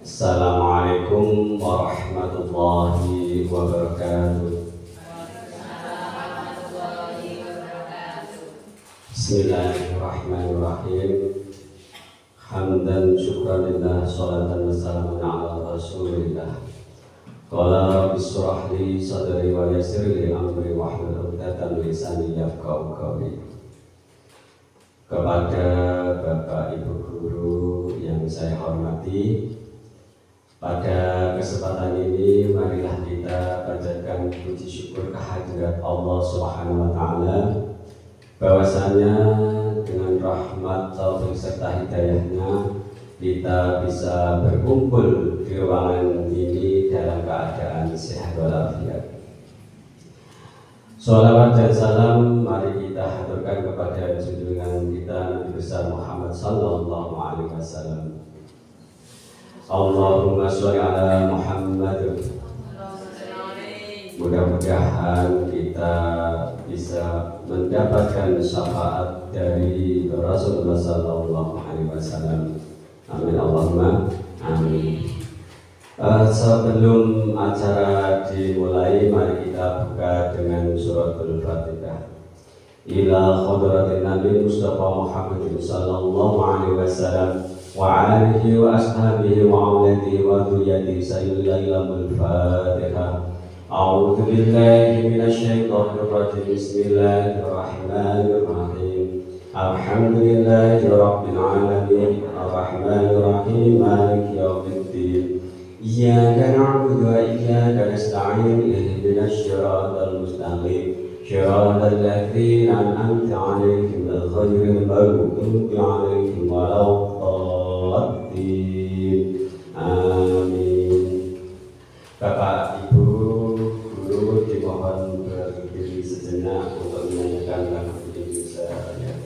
Assalamualaikum warahmatullahi wabarakatuh. Bismillahirrahmanirrahim. Hamdan syukran lillah, salatan wassalamun ala rasulillah. Qala bishrah li sadri wa yassir li amri wahlul 'uqdatam min lisani yafqahu qawli. Kepada Bapak Ibu guru yang saya hormati, pada kesempatan ini marilah kita panjatkan puji syukur kehadirat Allah Subhanahu wa taala, bahwasanya dengan rahmat taufik serta hidayahnya kita bisa berkumpul di ruangan ini dalam keadaan sehat walafiat. Sholawat dan salam mari kita haturkan kepada junjungan kita Nabi besar Muhammad sallallahu alaihi wasallam. Allahumma sholli ala Muhammad. Mudah-mudahan kita bisa mendapatkan syafaat dari Rasulullah sallallahu alaihi wasallam. Amin Allahumma amin. Sebelum acara dimulai, mari kita buka dengan suratul Fatihah. Ila hadratin Nabi Mustafa Muhammad sallallahu alaihi wasallam wa alihi wa ashabihi wa auladihi wa dhurriyyatihi sayyidil Fatihah. A'udzu billahi minasyaitonir rajim. Bismillahirrahmanirrahim. Alhamdulillahi rabbil alamin. Arrahmanir rahim. Maliki yaumiddin. Iyyaka na'budu wa iyyaka nasta'in. Ihdinas siratal mustaqim. Shiratal ladzina an'amta 'alaihim ghairil maghdubi 'alaihim waladdallin. Amin. Bapak Ibu guru dimohon berdiri sejenak untuk menyanyikan lagu Indonesia Raya.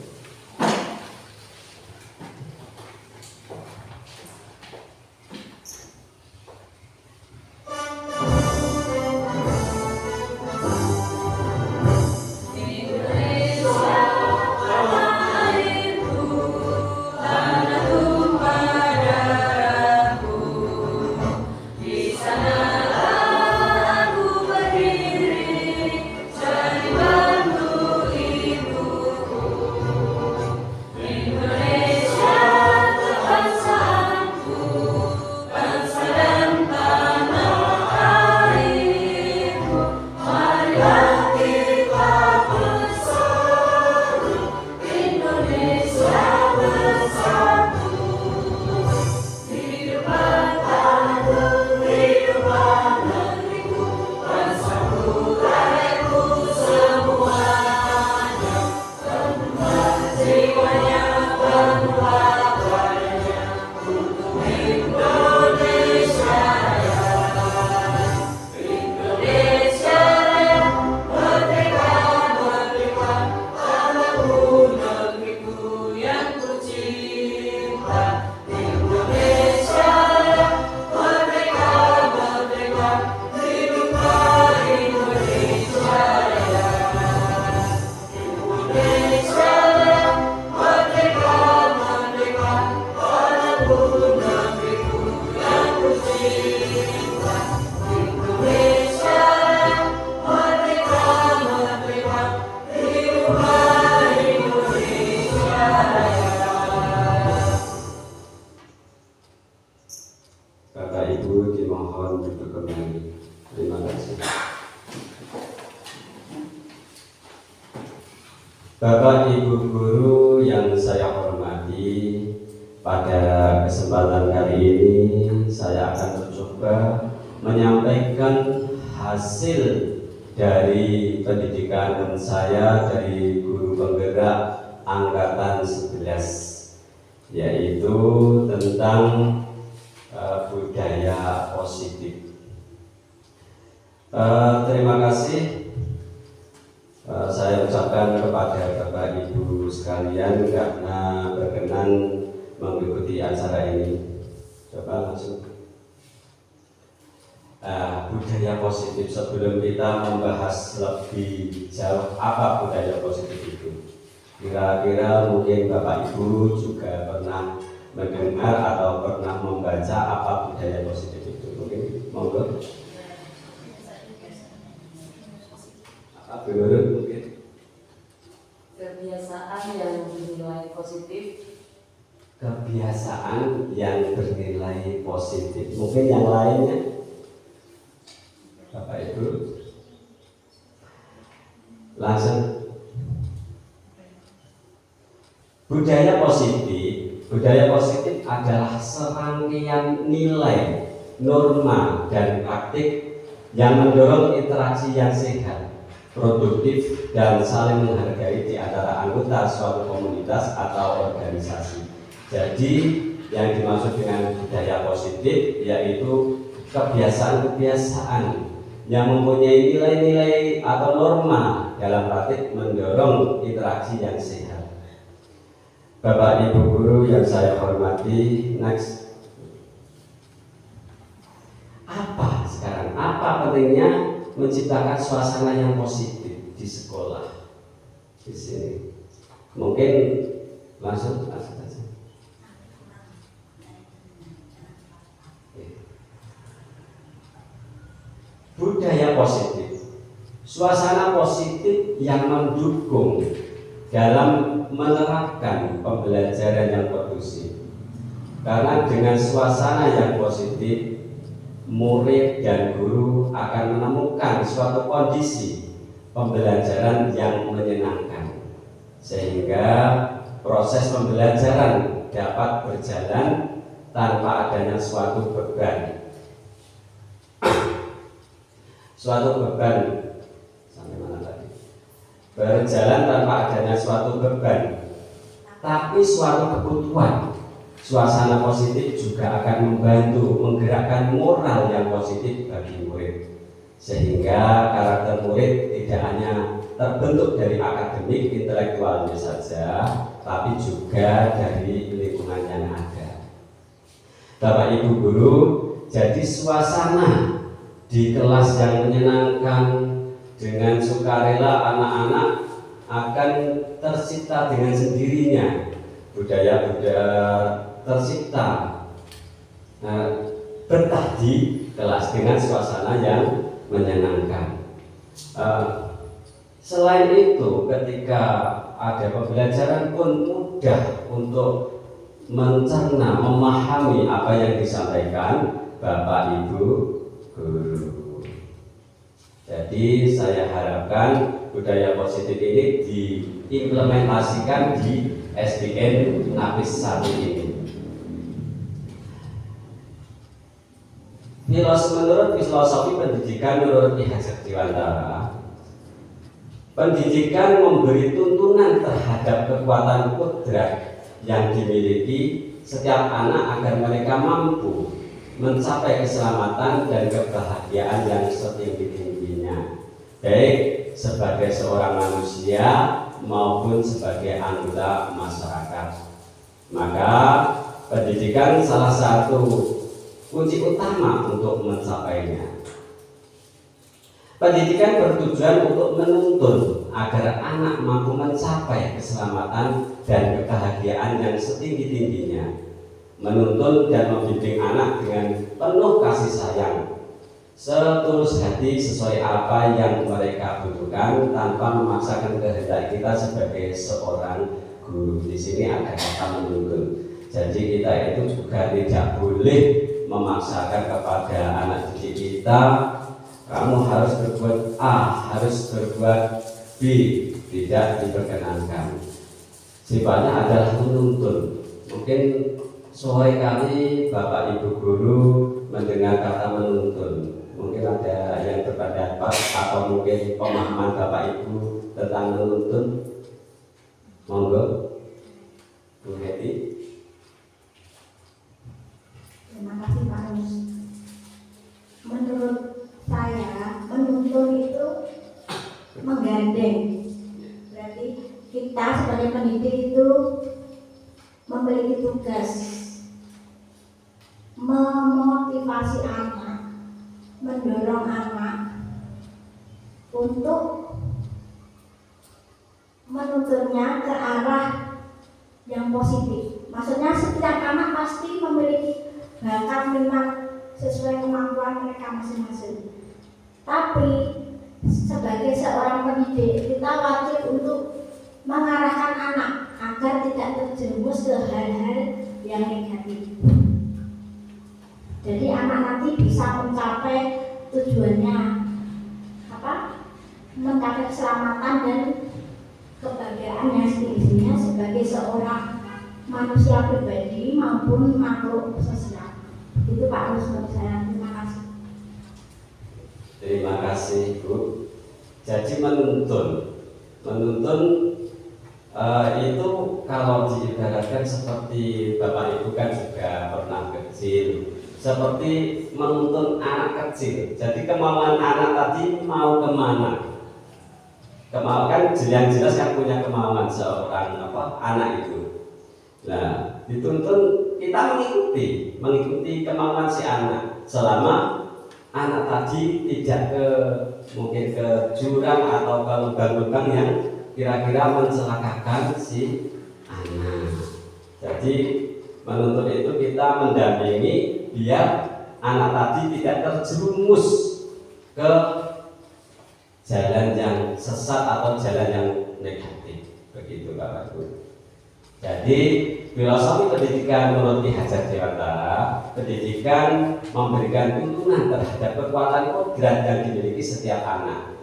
Bapak Ibu guru yang saya hormati, pada kesempatan kali ini saya akan mencoba menyampaikan hasil dari pendidikan saya dari guru penggerak angkatan 11, yaitu tentang budaya positif. Terima kasih saya ucapkan kepada Bapak Ibu sekalian karena berkenan mengikuti acara ini. Coba langsung. Budaya positif, sebelum kita membahas lebih jauh apa budaya positif itu, kira-kira mungkin Bapak Ibu juga pernah mendengar atau pernah membaca apa budaya positif itu? Mungkin monggo. Apa menurut mungkin? Kebiasaan yang dinilai positif. Kebiasaan yang bernilai positif. Mungkin yang lainnya, Bapak Ibu, langsung. Budaya positif adalah serangkaian nilai, norma, dan praktik yang mendorong interaksi yang sehat, produktif, dan saling menghargai di antara anggota suatu komunitas atau organisasi. Jadi yang dimaksud dengan budaya positif yaitu kebiasaan-kebiasaan yang mempunyai nilai-nilai atau norma dalam praktik mendorong interaksi yang sehat. Bapak Ibu guru yang saya hormati, next. Apa pentingnya menciptakan suasana yang positif di sekolah? Di sini mungkin langsung saja. Budaya positif, suasana positif yang mendukung dalam menerapkan pembelajaran yang kondusif. Karena dengan suasana yang positif, murid dan guru akan menemukan suatu kondisi pembelajaran yang menyenangkan, sehingga proses pembelajaran dapat berjalan tanpa adanya suatu beban. Sampai mana tadi? Berjalan tanpa adanya suatu beban, tapi suatu kebutuhan. Suasana positif juga akan membantu menggerakkan moral yang positif bagi murid, sehingga karakter murid tidak hanya terbentuk dari akademik intelektualnya saja, tapi juga dari lingkungan yang ada. Bapak Ibu guru, jadi suasana di kelas yang menyenangkan dengan sukarela anak-anak akan tercipta dengan sendirinya. Budaya-budaya tercipta betah di kelas dengan suasana yang menyenangkan. Selain itu, ketika ada pembelajaran pun mudah untuk mencerna, memahami apa yang disampaikan Bapak Ibu guru. Jadi saya harapkan budaya positif ini diimplementasikan di SDN Napis 1 ini. Menurut filosofi pendidikan menurut Ki Hajar Dewantara, pendidikan memberi tuntunan terhadap kekuatan kodrat yang dimiliki setiap anak agar mereka mampu mencapai keselamatan dan kebahagiaan yang setinggi-tingginya, baik sebagai seorang manusia maupun sebagai anggota masyarakat. Maka pendidikan salah satu kunci utama untuk mencapainya. Pendidikan bertujuan untuk menuntun agar anak mampu mencapai keselamatan dan kebahagiaan yang setinggi-tingginya, menuntun dan membimbing anak dengan penuh kasih sayang, setulus hati sesuai apa yang mereka butuhkan tanpa memaksakan kehendak kita sebagai seorang guru. Di sini ada kata menuntun. Jadi kita itu juga tidak boleh memaksakan kepada anak didik kita, kamu harus berbuat A, harus berbuat B, tidak diperkenankan. Sifatnya adalah menuntun. Mungkin sore kali Bapak Ibu guru mendengar kata menuntun, mungkin ada yang berpendapat atau mungkin pemahaman Bapak Ibu tentang menuntun. Monggo, Bu Heti. Terima kasih Pak Rus. Menurut saya, menuntun itu menggandeng. Berarti kita sebagai pendidik itu memiliki tugas memotivasi anak, mendorong anak untuk menuntunnya ke arah yang positif, Maksudnya setiap anak pasti memiliki bakat minat sesuai kemampuan mereka masing-masing. Tapi sebagai seorang pendidik kita wajib untuk mengarahkan anak agar tidak terjerumus ke hal-hal yang negatif. Jadi anak nanti bisa mencapai tujuannya mencapai keselamatan dan kebahagiaan yang sendirinya sebagai seorang manusia pribadi maupun makhluk sosial. Itu Pak Rus menurut saya. Terima kasih. Terima kasih Bu. Jadi menuntun itu kalau diibaratkan seperti Bapak Ibu kan juga pernah kecil, seperti menuntun anak kecil. Jadi kemauan anak tadi mau kemana? Kemauan kan yang jelas kan punya kemauan seorang anak itu. Nah, dituntun kita mengikuti kemauan si anak selama anak tadi tidak mungkin ke jurang atau ke lubang-lubang yang kira-kira mencelakakan si anak. Jadi menuntun itu kita mendampingi biar anak tadi tidak terjerumus ke jalan yang sesat atau jalan yang negatif. Begitu Bapak Ibu. Jadi filosofi pendidikan menurut Ki Hajar Dewantara, pendidikan memberikan tuntunan terhadap kekuatan kodrat yang dimiliki setiap anak,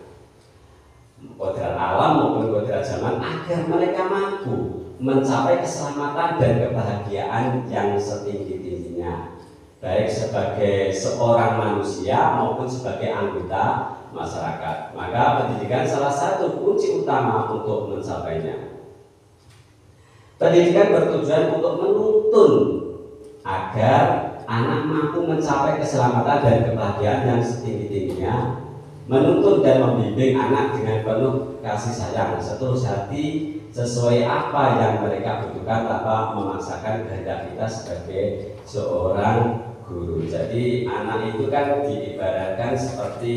kodrat alam maupun kodrat zaman, agar mereka mampu mencapai keselamatan dan kebahagiaan yang setinggi-tingginya, baik sebagai seorang manusia maupun sebagai anggota masyarakat. Maka pendidikan salah satu kunci utama untuk mencapainya. Pendidikan bertujuan untuk menuntun agar anak mampu mencapai keselamatan dan kebahagiaan yang setinggi-tingginya, menuntun dan membimbing anak dengan penuh kasih sayang, setulus hati, sesuai apa yang mereka butuhkan tanpa memaksakan kehendak kita sebagai seorang guru. Jadi anak itu kan diibaratkan seperti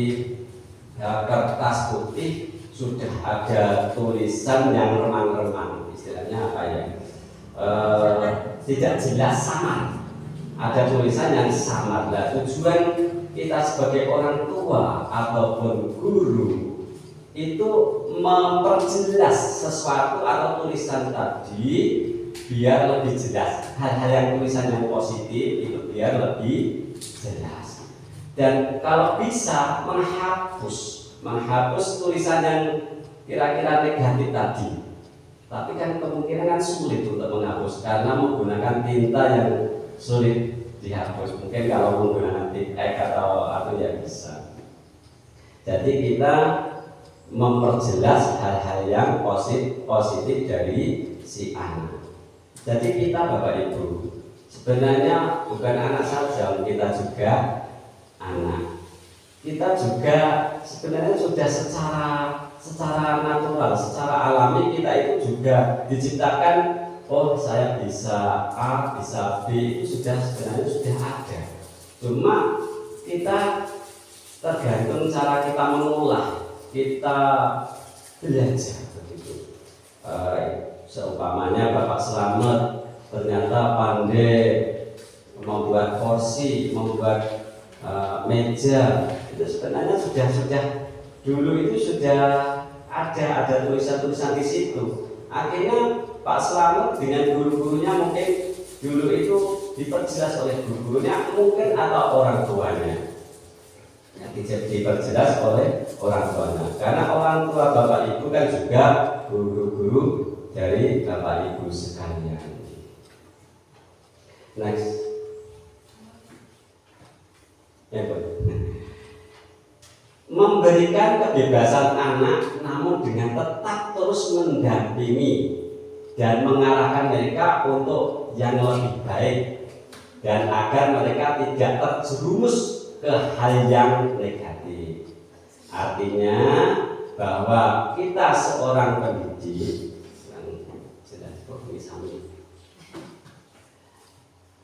kertas putih sudah ada tulisan yang remang-remang, istilahnya apa ya? Tidak jelas, samar. Ada tulisan yang samar. Nah, tujuan kita sebagai orang tua ataupun guru itu memperjelas sesuatu atau tulisan tadi biar lebih jelas. Hal-hal yang tulisan yang positif itu biar lebih jelas. Dan kalau bisa menghapus tulisan yang kira-kira negatif tadi. Tapi kan kemungkinan kan sulit untuk menghapus karena menggunakan tinta yang sulit dihapus. Mungkin kalau menggunakan tinta atau ya bisa. Jadi kita memperjelas hal-hal yang positif dari si anak. Jadi kita Bapak Ibu sebenarnya bukan anak saja, kita juga anak. Kita juga sebenarnya sudah secara natural, secara alami kita itu juga diciptakan. Oh, saya bisa A, bisa B, itu sebenarnya sudah ada. Cuma kita tergantung cara kita mengolah, kita belajar begitu. Seumpamanya Bapak Slamet ternyata pandai membuat kursi, membuat meja, itu sebenarnya sudah dulu itu sudah ada tulisan-tulisan di situ. Akhirnya Pak Slamet dengan guru-gurunya mungkin dulu itu diperjelas oleh guru-gurunya mungkin atau orang tuanya. Diperjelas oleh orang tuanya. Karena orang tua Bapak Ibu kan juga guru-guru dari Bapak Ibu sekalian. Next. Ya, memberikan kebebasan anak namun dengan tetap terus mendampingi dan mengarahkan mereka untuk yang lebih baik dan agar mereka tidak terjerumus ke hal yang negatif. Artinya bahwa kita seorang pendidik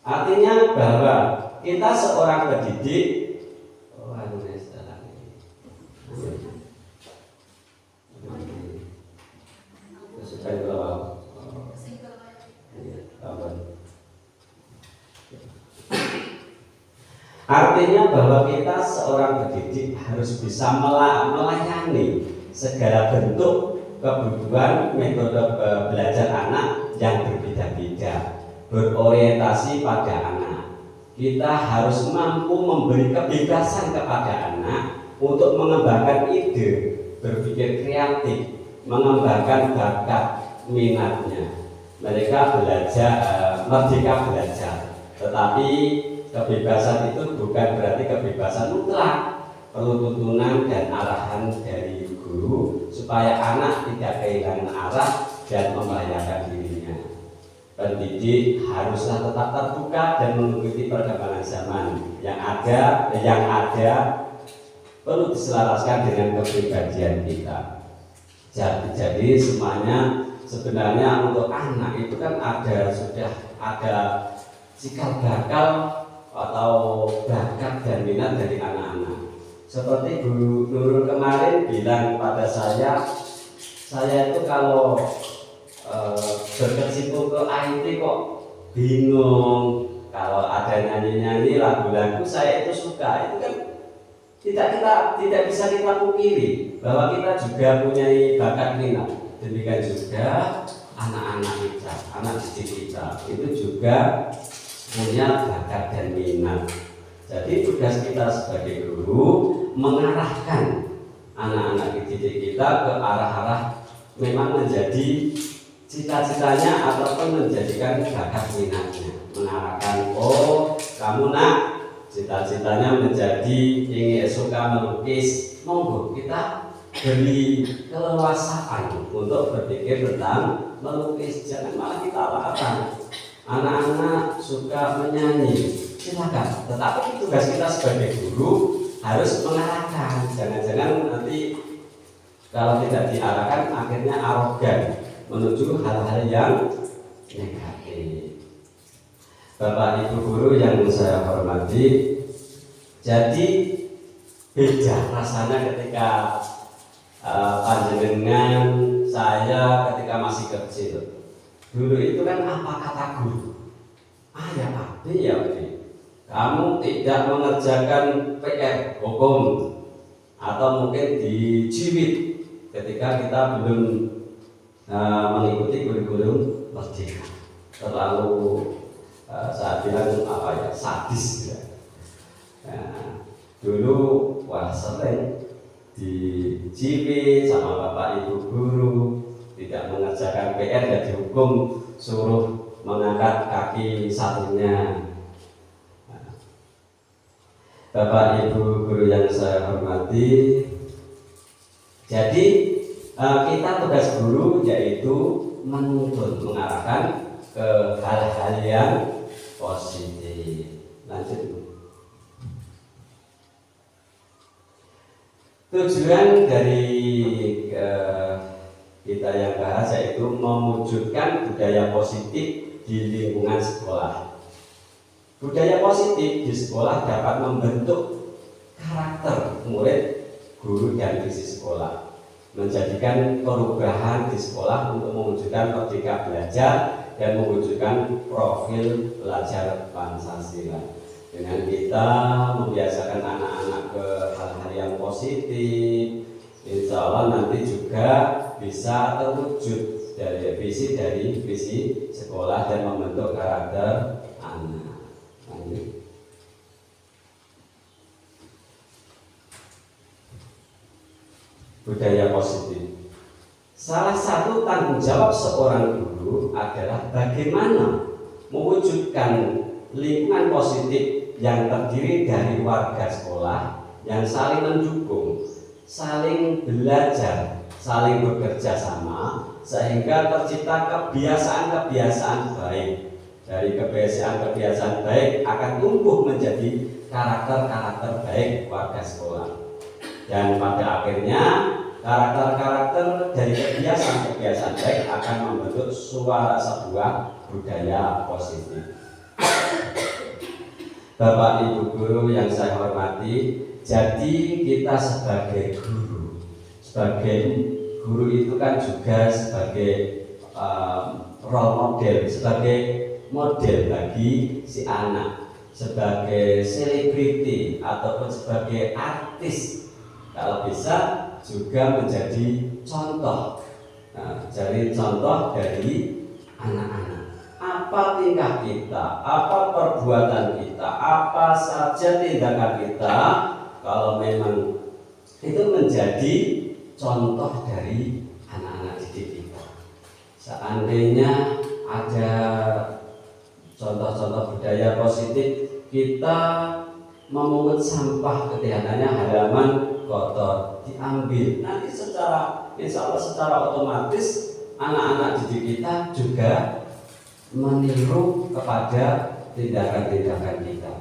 artinya bahwa kita seorang pendidik artinya bahwa kita seorang pendidik harus bisa melayani segala bentuk kebutuhan metode belajar anak yang berbeda-beda, berorientasi pada anak. Kita harus mampu memberi kebebasan kepada anak untuk mengembangkan ide, berpikir kreatif, mengembangkan bakat minatnya. Mereka merdeka belajar, tetapi kebebasan itu bukan berarti kebebasan mutlak. Perlu tuntunan dan arahan dari guru supaya anak tidak kehilangan arah dan membahayakan dirinya. Pendidik haruslah tetap terbuka dan mengikuti perkembangan zaman yang ada perlu diselaraskan dengan kepribadian kita. Jadi semuanya sebenarnya untuk anak itu kan sudah ada cikal bakal atau bakat dan minat dari anak-anak. Seperti Guru Nurul kemarin bilang pada saya itu kalau berkecimpung ke IT kok bingung. Kalau ada nyanyi-nyanyi lagu-lagu saya itu suka. Itu kan tidak bisa kita pungkiri bahwa kita juga punya bakat minat. Demikian juga anak-anak kita, anak didik kita itu juga punya bakat dan minat. Jadi tugas kita sebagai guru mengarahkan anak-anak didik kita ke arah-arah memang menjadi cita-citanya ataupun menjadikan bakat minatnya. Mengarahkan, oh kamu nak cita-citanya menjadi ingin suka melukis, monggo kita beri keleluasaan untuk berpikir tentang melukis. Jangan malah kita larang. Anak-anak suka menyanyi, silakan. Tetapi tugas kita sebagai guru harus mengarahkan. Jangan-jangan nanti kalau tidak diarahkan akhirnya arogan menuju hal-hal yang negatif. Bapak Ibu guru yang saya hormati, jadi beda rasanya ketika panjenengan saya ketika masih kecil. Dulu itu kan apa kata guru? Ya Pak, ya Pak, kamu tidak mengerjakan PR hukum atau mungkin dijiwit ketika kita belum mengikuti kurikulum merdeka. Terlalu saya bilang sadis ya. Dulu sering dijiwit sama Bapak Ibu guru, tidak mengerjakan PR dan dihukum suruh mengangkat kaki satunya. Bapak Ibu guru yang saya hormati, jadi kita tugas guru yaitu menuntun, mengarahkan ke hal-hal yang positif. Lanjut. Tujuan dari kita yang bahas yaitu mewujudkan budaya positif di lingkungan sekolah. Budaya positif di sekolah dapat membentuk karakter murid, guru, dan visi sekolah, menjadikan perubahan di sekolah untuk mewujudkan merdeka belajar dan mewujudkan profil pelajar Pancasila. Dengan kita membiasakan anak-anak ke hal-hal yang positif, insya Allah nanti juga bisa terwujud dari visi sekolah dan membentuk karakter anak. Budaya positif. Salah satu tanggung jawab seorang guru adalah bagaimana mewujudkan lingkungan positif yang terdiri dari warga sekolah yang saling mendukung, saling belajar, saling bekerja sama, sehingga tercipta kebiasaan-kebiasaan baik. Dari kebiasaan-kebiasaan baik akan tumbuh menjadi karakter-karakter baik warga sekolah. Dan pada akhirnya karakter-karakter dari kebiasaan-kebiasaan baik akan membentuk suara sebuah budaya positif. Bapak Ibu guru yang saya hormati, jadi kita sebagai guru itu kan juga sebagai role model, sebagai model bagi si anak. sebagai selebriti ataupun sebagai artis, kalau bisa juga menjadi contoh. Nah, jadi contoh dari anak-anak. Apa tingkah kita, apa perbuatan kita, apa saja tindakan kita, kalau memang itu menjadi contoh dari anak-anak didik kita. Seandainya ada contoh-contoh budaya positif, kita memungut sampah kelihatannya halaman kotor, diambil. Nanti insya Allah secara otomatis anak-anak didik kita juga meniru kepada tindakan-tindakan kita.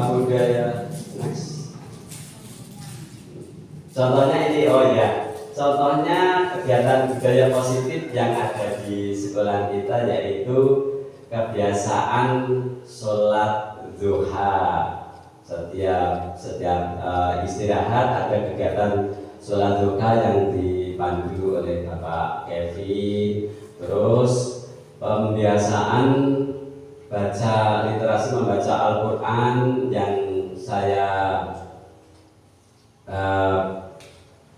Budaya next. Contohnya ini, contohnya kegiatan budaya positif yang ada di sekolah kita, yaitu kebiasaan sholat duha. Setiap istirahat ada kegiatan sholat duha yang dipandu oleh Bapak Kevin. Terus pembiasaan baca literasi, membaca Al-Quran yang saya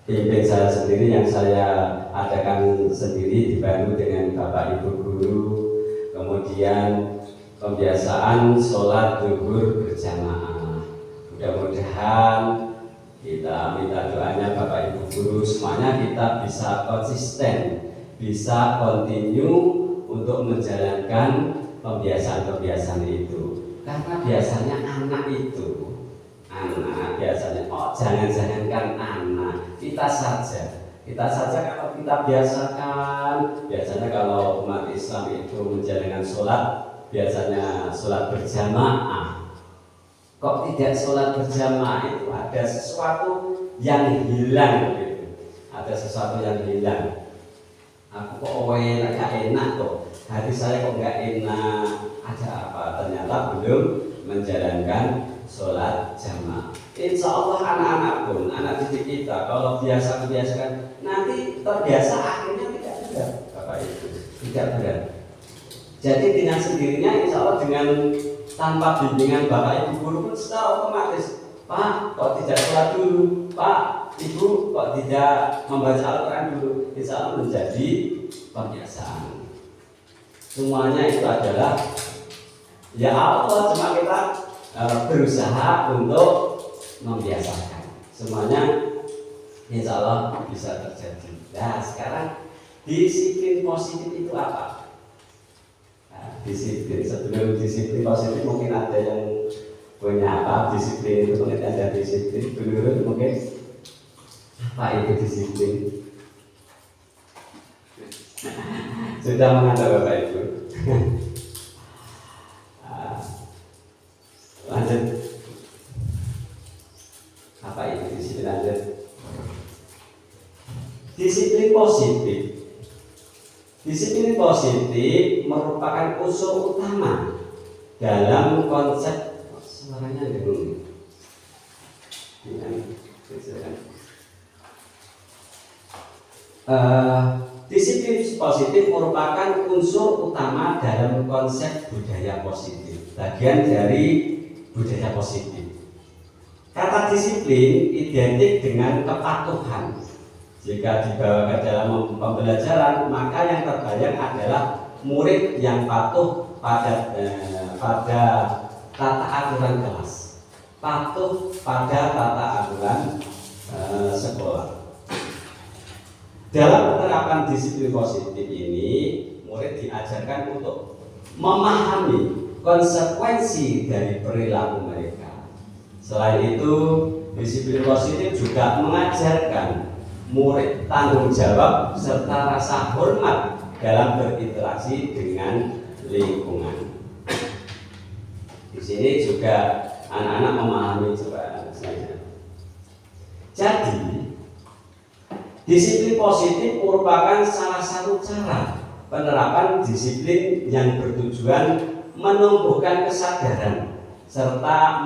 pimpin saya sendiri, yang saya adakan sendiri dibantu dengan Bapak Ibu guru. Kemudian pembiasaan sholat zuhur berjamaah. Mudah-mudahan kita minta doanya Bapak Ibu guru semuanya kita bisa konsisten, bisa continue untuk menjalankan pembiasaan-pembiasaan itu. Karena biasanya anak biasanya, jangan-jangankan anak, kita saja kalau kita biasakan, biasanya kalau umat Islam itu menjalankan sholat, biasanya sholat berjamaah. Kok tidak sholat berjamaah? Itu ada sesuatu yang hilang gitu. Ada sesuatu yang hilang. Aku kok gak enak kok, hati saya kok gak enak, ada apa? Ternyata belum menjalankan sholat jamaah. Insya Allah anak-anak pun, anak didik kita, kalau biasakan, nanti terbiasa akhirnya tidak berat, Bapak Ibu, tidak berat. Jadi dengan sendirinya, insya Allah dengan tanpa bimbingan Bapak Ibu guru pun secara otomatis, Pak, kok tidak sholat dulu, Pak, Ibu, kok tidak membaca Al-Quran dulu, insya Allah menjadi pembiasaan. Semuanya itu adalah ya Allah, cuma kita berusaha untuk membiasakan. Semuanya insya Allah bisa terjadi. Nah sekarang disiplin positif itu apa? Nah, disiplin, sebelum disiplin positif mungkin ada yang punya apa disiplin itu, mungkin ada disiplin dulu mungkin apa itu disiplin? Sudah mengenal Bapak Ibu. Lanjut. Apa itu disiplin? Lanjut. Disiplin positif. Disiplin positif merupakan unsur utama dalam konsep suaranya dulu. Disiplin positif merupakan unsur utama dalam konsep budaya positif, bagian dari budaya positif. Kata disiplin identik dengan kepatuhan. Jika dibawa ke dalam pembelajaran, maka yang terbayang adalah murid yang patuh pada tata aturan kelas, patuh pada tata aturan sekolah. Dalam penerapan disiplin positif ini, murid diajarkan untuk memahami konsekuensi dari perilaku mereka. Selain itu, disiplin positif juga mengajarkan murid tanggung jawab serta rasa hormat dalam berinteraksi dengan lingkungan. Di sini juga anak-anak memahami coba saja. Jadi, disiplin positif merupakan salah satu cara penerapan disiplin yang bertujuan menumbuhkan kesadaran serta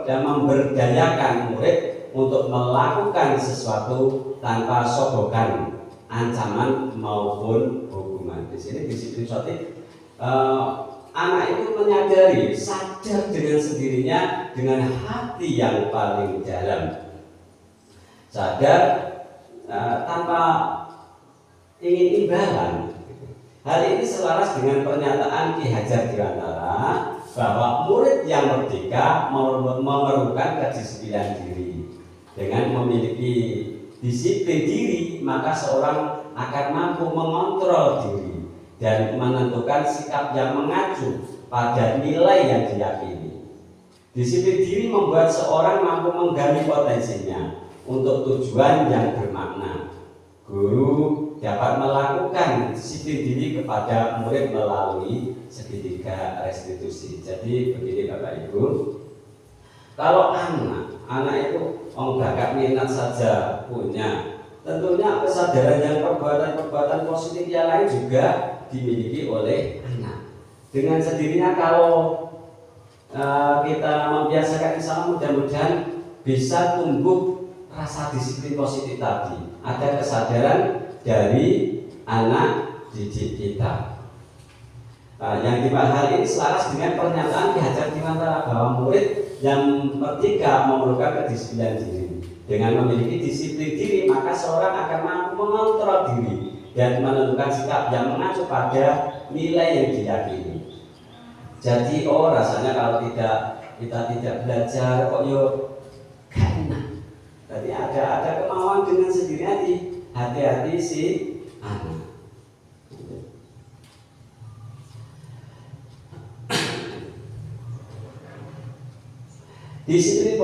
memberdayakan murid untuk melakukan sesuatu tanpa sogokan ancaman maupun hukuman. Di sini disiplin positif, anak itu menyadari, sadar dengan sendirinya dengan hati yang paling dalam, sadar tanpa ingin imbalan. Hal ini selaras dengan pernyataan Ki Hajar Dewantara bahwa murid yang merdeka memerlukan kedisiplinan diri. Dengan memiliki disiplin diri, maka seorang akan mampu mengontrol diri dan menentukan sikap yang mengacu pada nilai yang diyakini. Disiplin diri membuat seorang mampu menggali potensinya untuk tujuan yang bermakna. Guru dapat melakukan disiplin diri kepada murid melalui segitiga restitusi. Jadi begini Bapak Ibu, kalau anak itu bakat minat saja punya, tentunya kesadaran yang perbuatan positif yang lain juga dimiliki oleh anak. Dengan sendirinya kalau kita membiasakan, insya Allah mudah-mudahan bisa tumbuh rasa disiplin positif tadi. Ada kesadaran dari anak didik kita. Yang dimana hal ini selaras dengan pernyataan Ki Hajar Dewantara bahwa murid yang merdeka memerlukan kedisiplinan diri. Dengan memiliki disiplin diri, maka seorang akan mampu mengontrol diri dan menentukan sikap yang mengacu pada nilai yang diyakini. Jadi rasanya kalau kita tidak belajar kok gak enak. Jadi ada kemauan dengan sendirinya, hati-hati si anak. Disiplin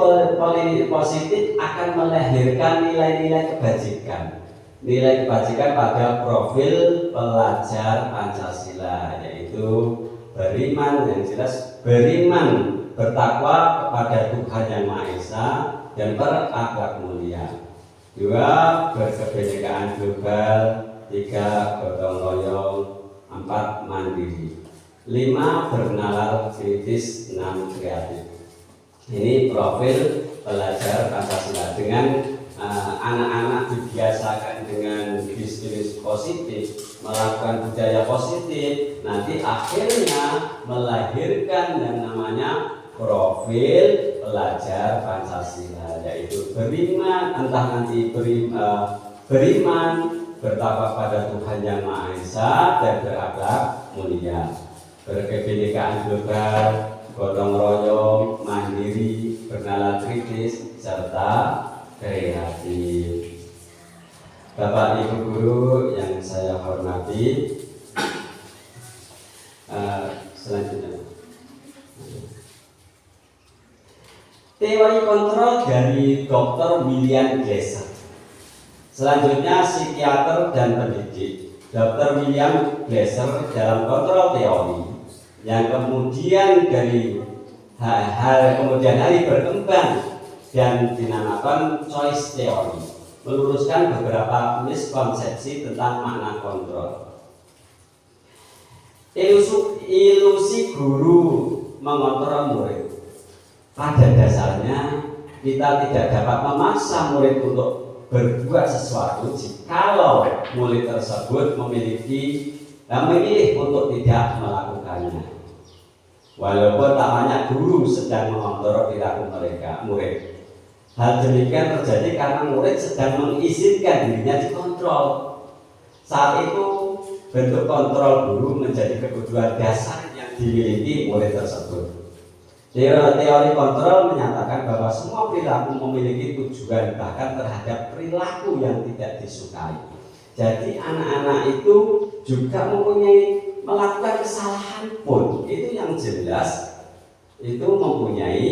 positif akan melahirkan nilai-nilai kebajikan. Nilai kebajikan pada profil pelajar Pancasila, yaitu beriman, yang jelas beriman, bertakwa kepada Tuhan Yang Maha Esa dan berakhlak mulia. 2. Berkebinekaan global. 3. Gotong royong. 4. Mandiri. 5. Bernalar kritis. 6. Kreatif. Ini profil pelajar Pancasila. Dengan anak-anak dibiasakan dengan disiplin positif, melakukan budaya positif, nanti akhirnya melahirkan yang namanya profil pelajar Pancasila, yaitu beriman, entah nanti beriman, bertakwa pada Tuhan Yang Maha Esa dan berakhlak mulia, berkebinekaan global, gotong royong, mandiri, bernalar kritis, serta kreatif. Bapak Ibu guru yang saya hormati, selanjutnya teori kontrol dari Dr. William Glasser. Selanjutnya psikiater dan pendidik Dr. William Glasser dalam kontrol teori yang kemudian dari kemudian hari berkembang dan dinamakan choice theory, meluruskan beberapa miskonsepsi tentang makna kontrol. Ilusi guru mengontrol murid. Pada dasarnya kita tidak dapat memaksa murid untuk berbuat sesuatu jikalau murid tersebut memilih untuk tidak melakukannya. Walaupun tamanya guru sedang mengontrol perilaku murid. Hal demikian terjadi karena murid sedang mengizinkan dirinya dikontrol. Saat itu bentuk kontrol guru menjadi kebutuhan dasar yang dimiliki murid tersebut. Teori kontrol menyatakan bahwa semua perilaku memiliki tujuan, bahkan terhadap perilaku yang tidak disukai. Jadi anak-anak itu juga melakukan kesalahan pun, itu yang jelas itu mempunyai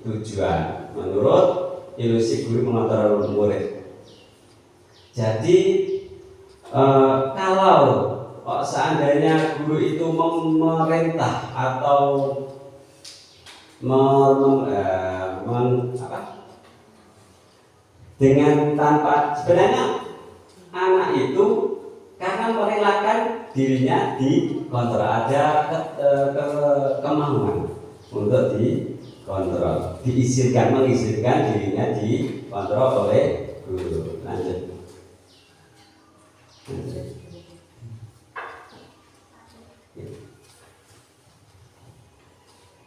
tujuan menurut ilusi guru mengontrol murid. Jadi kalau seandainya guru itu memerintah atau dengan tanpa, sebenarnya anak itu karena merelakan dirinya dikontrol, ada kemauan untuk dikontrol, mengizinkan dirinya dikontrol oleh guru. Lanjut.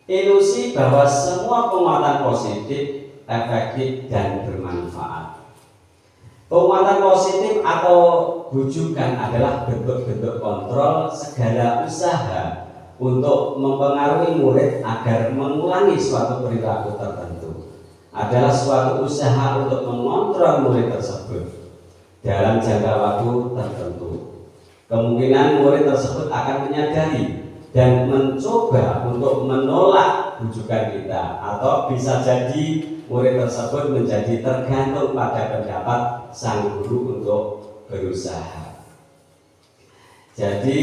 Ilusi bahwa semua penguatan positif efektif dan bermanfaat. Penguatan positif atau bujukan adalah bentuk-bentuk kontrol segala usaha untuk mempengaruhi murid agar mengulangi suatu perilaku tertentu. Adalah suatu usaha untuk mengontrol murid tersebut dalam jangka waktu tertentu. Kemungkinan murid tersebut akan menyadari dan mencoba untuk menolak bujukan kita, atau bisa jadi murid tersebut menjadi tergantung pada pendapat sang guru untuk berusaha. Jadi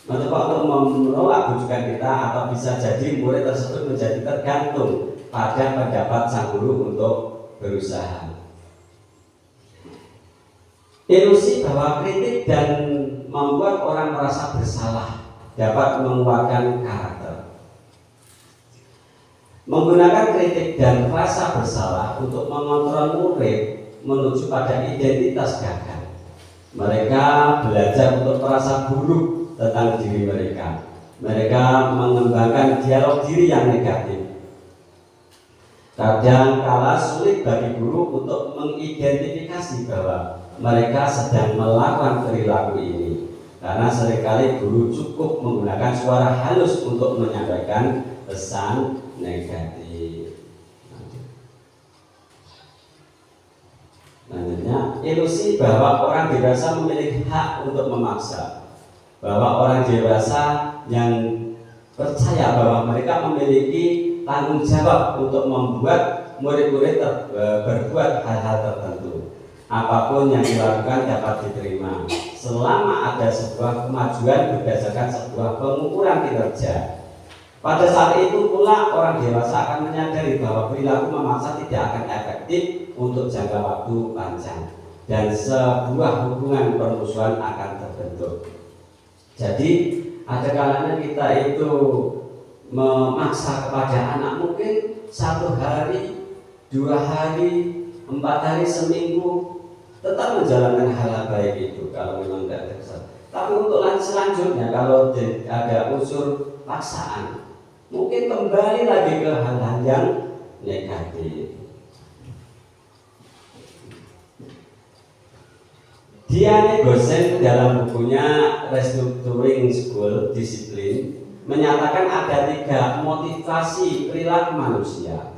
mencoba untuk menolak bujukan kita, atau bisa jadi murid tersebut menjadi tergantung pada pendapat sang guru untuk berusaha. Ilusi bahwa kritik dan membuat orang merasa bersalah dapat menguatkan karakter. Menggunakan kritik dan rasa bersalah untuk mengontrol murid menuju pada identitas gagal. Mereka belajar untuk merasa buruk tentang diri mereka. Mereka mengembangkan dialog diri yang negatif. Kadang kala sulit bagi guru untuk mengidentifikasi bahwa mereka sedang melakukan perilaku ini, karena seringkali guru cukup menggunakan suara halus untuk menyampaikan pesan negatif. Selanjutnya, ilusi bahwa orang dewasa memiliki hak untuk memaksa. Bahwa orang dewasa yang percaya bahwa mereka memiliki tanggung jawab untuk membuat murid-murid berbuat hal-hal tertentu. Apapun yang dilakukan dapat diterima selama ada sebuah kemajuan berdasarkan sebuah pengukuran kinerja. Pada saat itu pula orang dewasa akan menyadari bahwa perilaku memaksa tidak akan efektif untuk jangka waktu panjang, dan sebuah hubungan permusuhan akan terbentuk. Jadi ada kalanya kita itu memaksa kepada anak, mungkin 1 hari, 2 hari, 4 hari, seminggu, tetap menjalankan hal-hal baik itu kalau memang tidak terkesan. Tapi untuk selanjutnya kalau ada unsur paksaan, mungkin kembali lagi ke hal-hal yang negatif. Diane Gosen dalam bukunya Restructuring School Discipline menyatakan ada 3 motivasi perilaku manusia.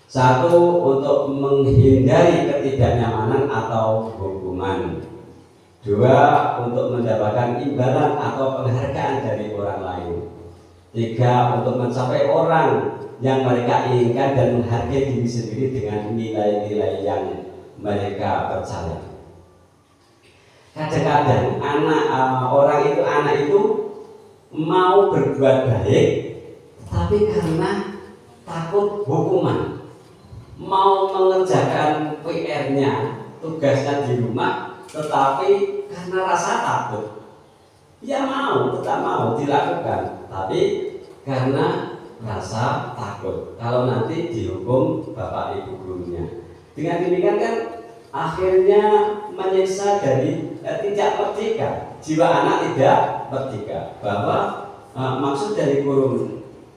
1, untuk menghindari ketidaknyamanan atau hukuman. 2, untuk mendapatkan imbalan atau penghargaan dari orang lain. 3, untuk mencapai orang yang mereka inginkan dan menghargai diri sendiri dengan nilai-nilai yang mereka percaya. Kadang-kadang anak itu mau berbuat baik, tapi karena takut hukuman, mau mengerjakan PR-nya, tugasnya di rumah, tetapi karena rasa takut, ya tetap mau dilakukan, tapi karena rasa takut kalau nanti dihukum bapak ibu gurunya. Dengan demikian kan akhirnya menyiksa dari tidak merdeka, jiwa anak tidak merdeka. Bahwa maksud dari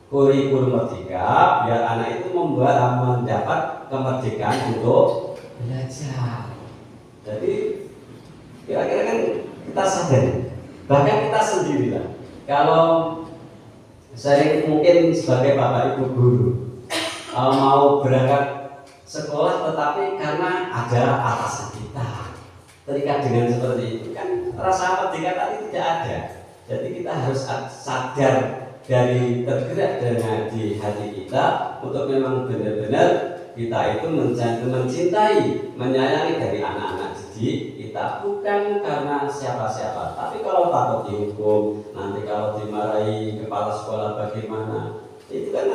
kurikulum merdeka biar anak itu mendapat kemerdekaan untuk belajar. Jadi kira-kira kan kita sadar, bahkan kita sendiri lah. Kalau saya mungkin sebagai bapak ibu guru mau berangkat sekolah, tetapi karena ada atasan kita terikat dengan seperti itu, kan rasa merdeka tadi tidak ada. Jadi kita harus sadar dari tergerak dengan di hati kita untuk memang benar-benar kita itu mencintai, menyayangi dari anak-anak didik kita, bukan karena siapa-siapa. Tapi kalau takut dihukum, nanti kalau dimarahi kepala sekolah bagaimana, itu kan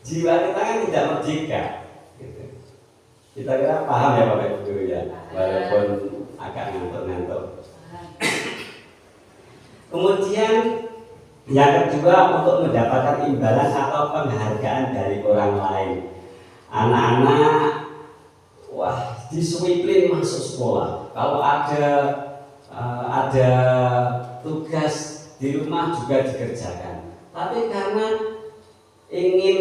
jiwa kita kan tidak merdeka. Kita kira paham ya Bapak Ibu Guru ya, walaupun agak ngantuk-ngantuk. Kemudian yang kedua, untuk mendapatkan imbalan atau penghargaan dari orang lain. Anak-anak, wah disiplin masuk sekolah. Kalau ada tugas di rumah juga dikerjakan. Tapi karena ingin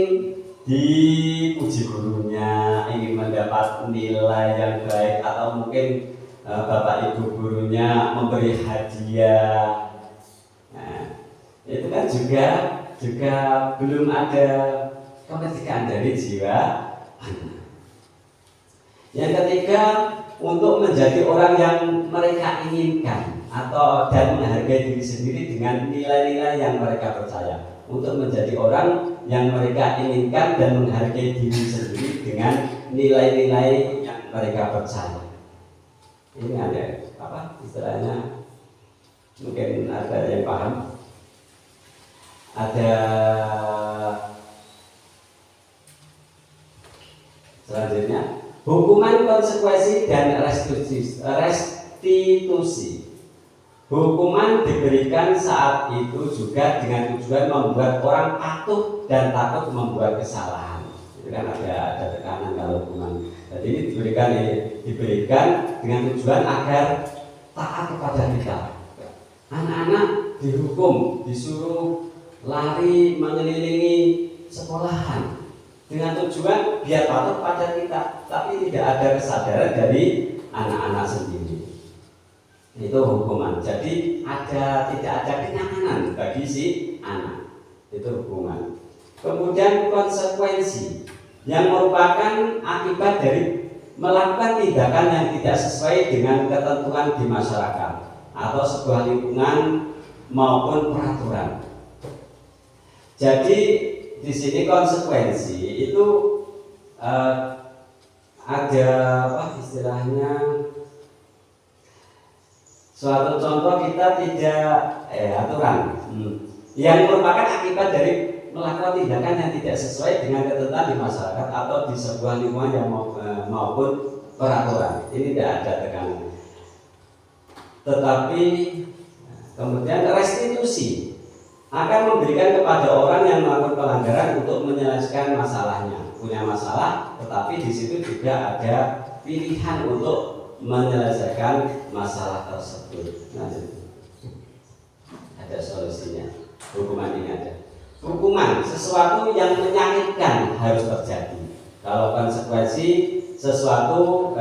dipuji gurunya, ingin mendapat nilai yang baik, atau mungkin bapak ibu gurunya memberi hadiah, nah, itu kan juga belum ada kemerdekaan dari jiwa anak. Yang ketiga, untuk menjadi orang yang mereka inginkan atau dan menghargai diri sendiri dengan nilai-nilai yang mereka percaya. Untuk menjadi orang yang mereka inginkan dan menghargai diri sendiri dengan nilai-nilai yang mereka percaya. Ini ada apa istilahnya? Mungkin ada yang paham. Ada selanjutnya, hukuman, konsekuensi, dan restitusi. Hukuman diberikan saat itu juga dengan tujuan membuat orang patuh dan takut membuat kesalahan. Itu kan ada tekanan kalau hukuman. Jadi ini diberikan dengan tujuan agar taat kepada kita. Anak-anak dihukum, disuruh lari mengelilingi sekolahan dengan tujuan biar patuh pada kita, tapi tidak ada kesadaran dari anak-anak sendiri. Itu hukuman. Jadi tidak ada kenyamanan bagi si anak. Itu hukuman. Kemudian konsekuensi yang merupakan akibat dari melakukan tindakan yang tidak sesuai dengan ketentuan di masyarakat atau sebuah lingkungan maupun peraturan. Jadi di sini konsekuensi itu ada apa istilahnya? Suatu contoh kita tidak aturan yang merupakan akibat dari melakukan tindakan yang tidak sesuai dengan ketentuan di masyarakat atau di sebuah lingkungan yang maupun peraturan. Ini tidak ada tekanan. Tetapi kemudian restitusi akan memberikan kepada orang yang melakukan pelanggaran untuk menyelesaikan masalahnya. Punya masalah, tetapi di situ juga ada pilihan untuk menyelesaikan masalah tersebut. Nah, ada solusinya. Hukuman ini ada. Hukuman sesuatu yang menyakitkan harus terjadi. Kalau konsekuensi sesuatu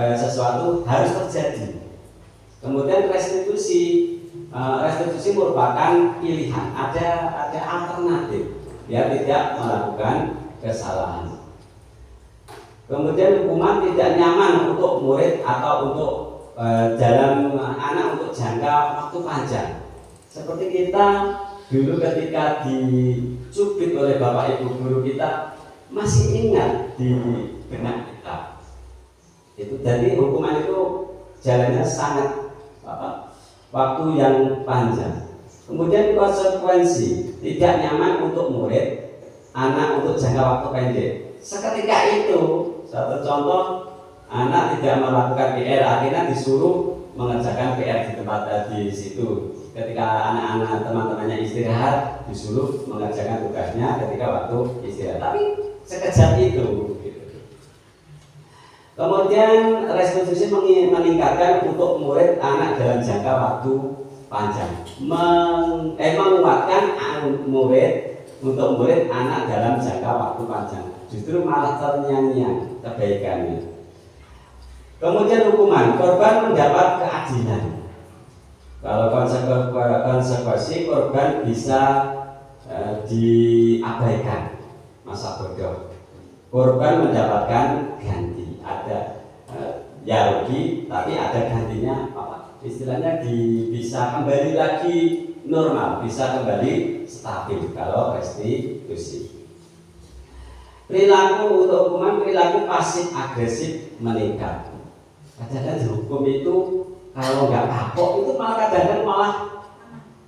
harus terjadi. Kemudian restitusi merupakan pilihan. Ada alternatif. Dia tidak melakukan kesalahan. Kemudian hukuman tidak nyaman untuk murid atau untuk dalam anak untuk jangka waktu panjang. Seperti kita dulu ketika dicubit oleh bapak ibu guru kita, masih ingat di benak kita. Itu jadi hukuman itu jalannya sangat waktu yang panjang. Kemudian konsekuensi tidak nyaman untuk murid, anak untuk jangka waktu pendek. Seketika itu, satu contoh, anak tidak melakukan PR, akhirnya disuruh mengerjakan PR di tempat di situ. Ketika anak-anak teman-temannya istirahat, disuruh mengerjakan tugasnya ketika waktu istirahat. Tapi sekejap itu. Kemudian restitusi meningkatkan untuk murid anak dalam jangka waktu panjang. Menguatkan murid untuk murid anak dalam jangka waktu panjang. Justru malah ternyanyian kebaikannya. Kemudian hukuman, korban mendapat keadilan. Kalau konsekuensi korban bisa diabaikan masa bodoh. Korban mendapatkan ganti, ada ya rugi, tapi ada gantinya apa? Istilahnya bisa kembali lagi normal, bisa kembali stabil kalau restitusi. Perilaku untuk hukuman, perilaku pasif agresif meningkat. Kadang-kadang dihukum itu kalau nggak kapok itu malah kadang-kadang malah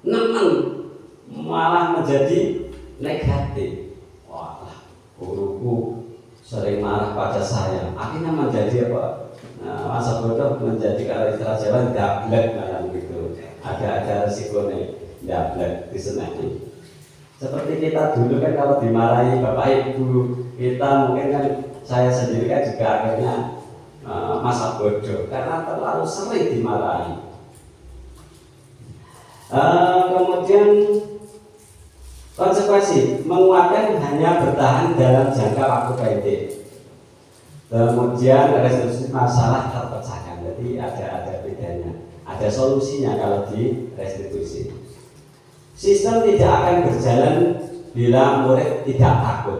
nemen, malah menjadi negatif. Wah, guruku sering marah pada saya, akhirnya menjadi apa? Masa bodoh menjadi kalau istilah Jawa dablek malam gitu. Ada resikonya dablek disenangi. Seperti kita dulu kan kalau dimarahi bapak ibu kita, mungkin kan saya sendiri kan juga akhirnya masa bodoh karena terlalu sering dimarahi. Kemudian konsekuensi menguatkan hanya bertahan dalam jangka waktu pendek. Kemudian restitusi masalah terpecahkan. Jadi ada bedanya, ada solusinya kalau di restitusi. Sistem tidak akan berjalan bila murid tidak takut.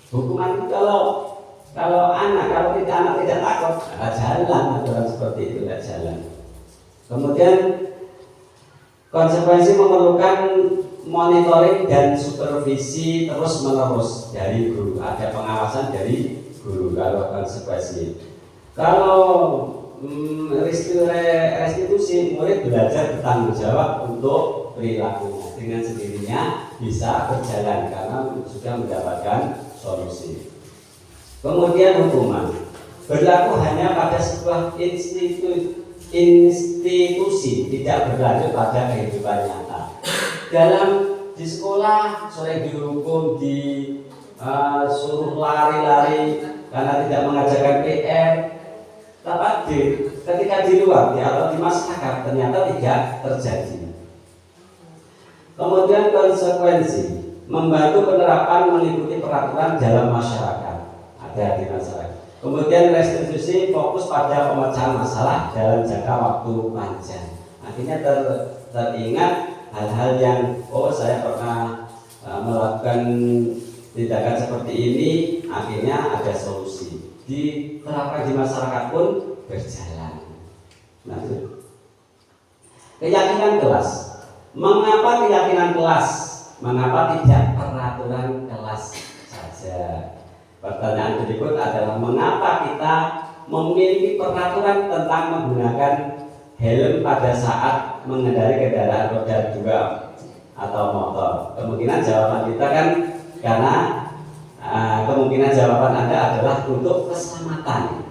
Hukuman itu kalau anak tidak takut, nggak jalan aturan seperti itu, nggak jalan. Kemudian konsekuensi memerlukan monitoring dan supervisi terus menerus dari guru. Ada pengawasan dari guru kalau konsekuensi. Kalau restitusi, murid belajar bertanggung jawab untuk perilakunya, dengan sendirinya bisa berjalan karena sudah mendapatkan solusi. Kemudian hukuman berlaku hanya pada sebuah institusi, tidak berlanjut pada kehidupan nyata. Di sekolah sering dihukum, disuruh lari-lari karena tidak mengajarkan PR. Tapi ketika di luar atau di masyarakat ternyata tidak terjadi. Kemudian konsekuensi membantu penerapan mengikuti peraturan dalam masyarakat, ada di masyarakat. Kemudian restitusi fokus pada pemecahan masalah dalam jangka waktu panjang. Akhirnya teringat hal-hal yang saya pernah melakukan tindakan seperti ini, akhirnya ada solusi. Diterapkan di masyarakat pun berjalan. Lanjut. Keyakinan kelas. Mengapa keyakinan kelas? Mengapa tidak peraturan kelas saja? Pertanyaan berikut adalah mengapa kita memiliki peraturan tentang menggunakan helm pada saat mengendarai kendaraan roda 2 atau motor? Kemungkinan jawaban kita kan karena kemungkinan jawaban Anda adalah untuk keselamatan.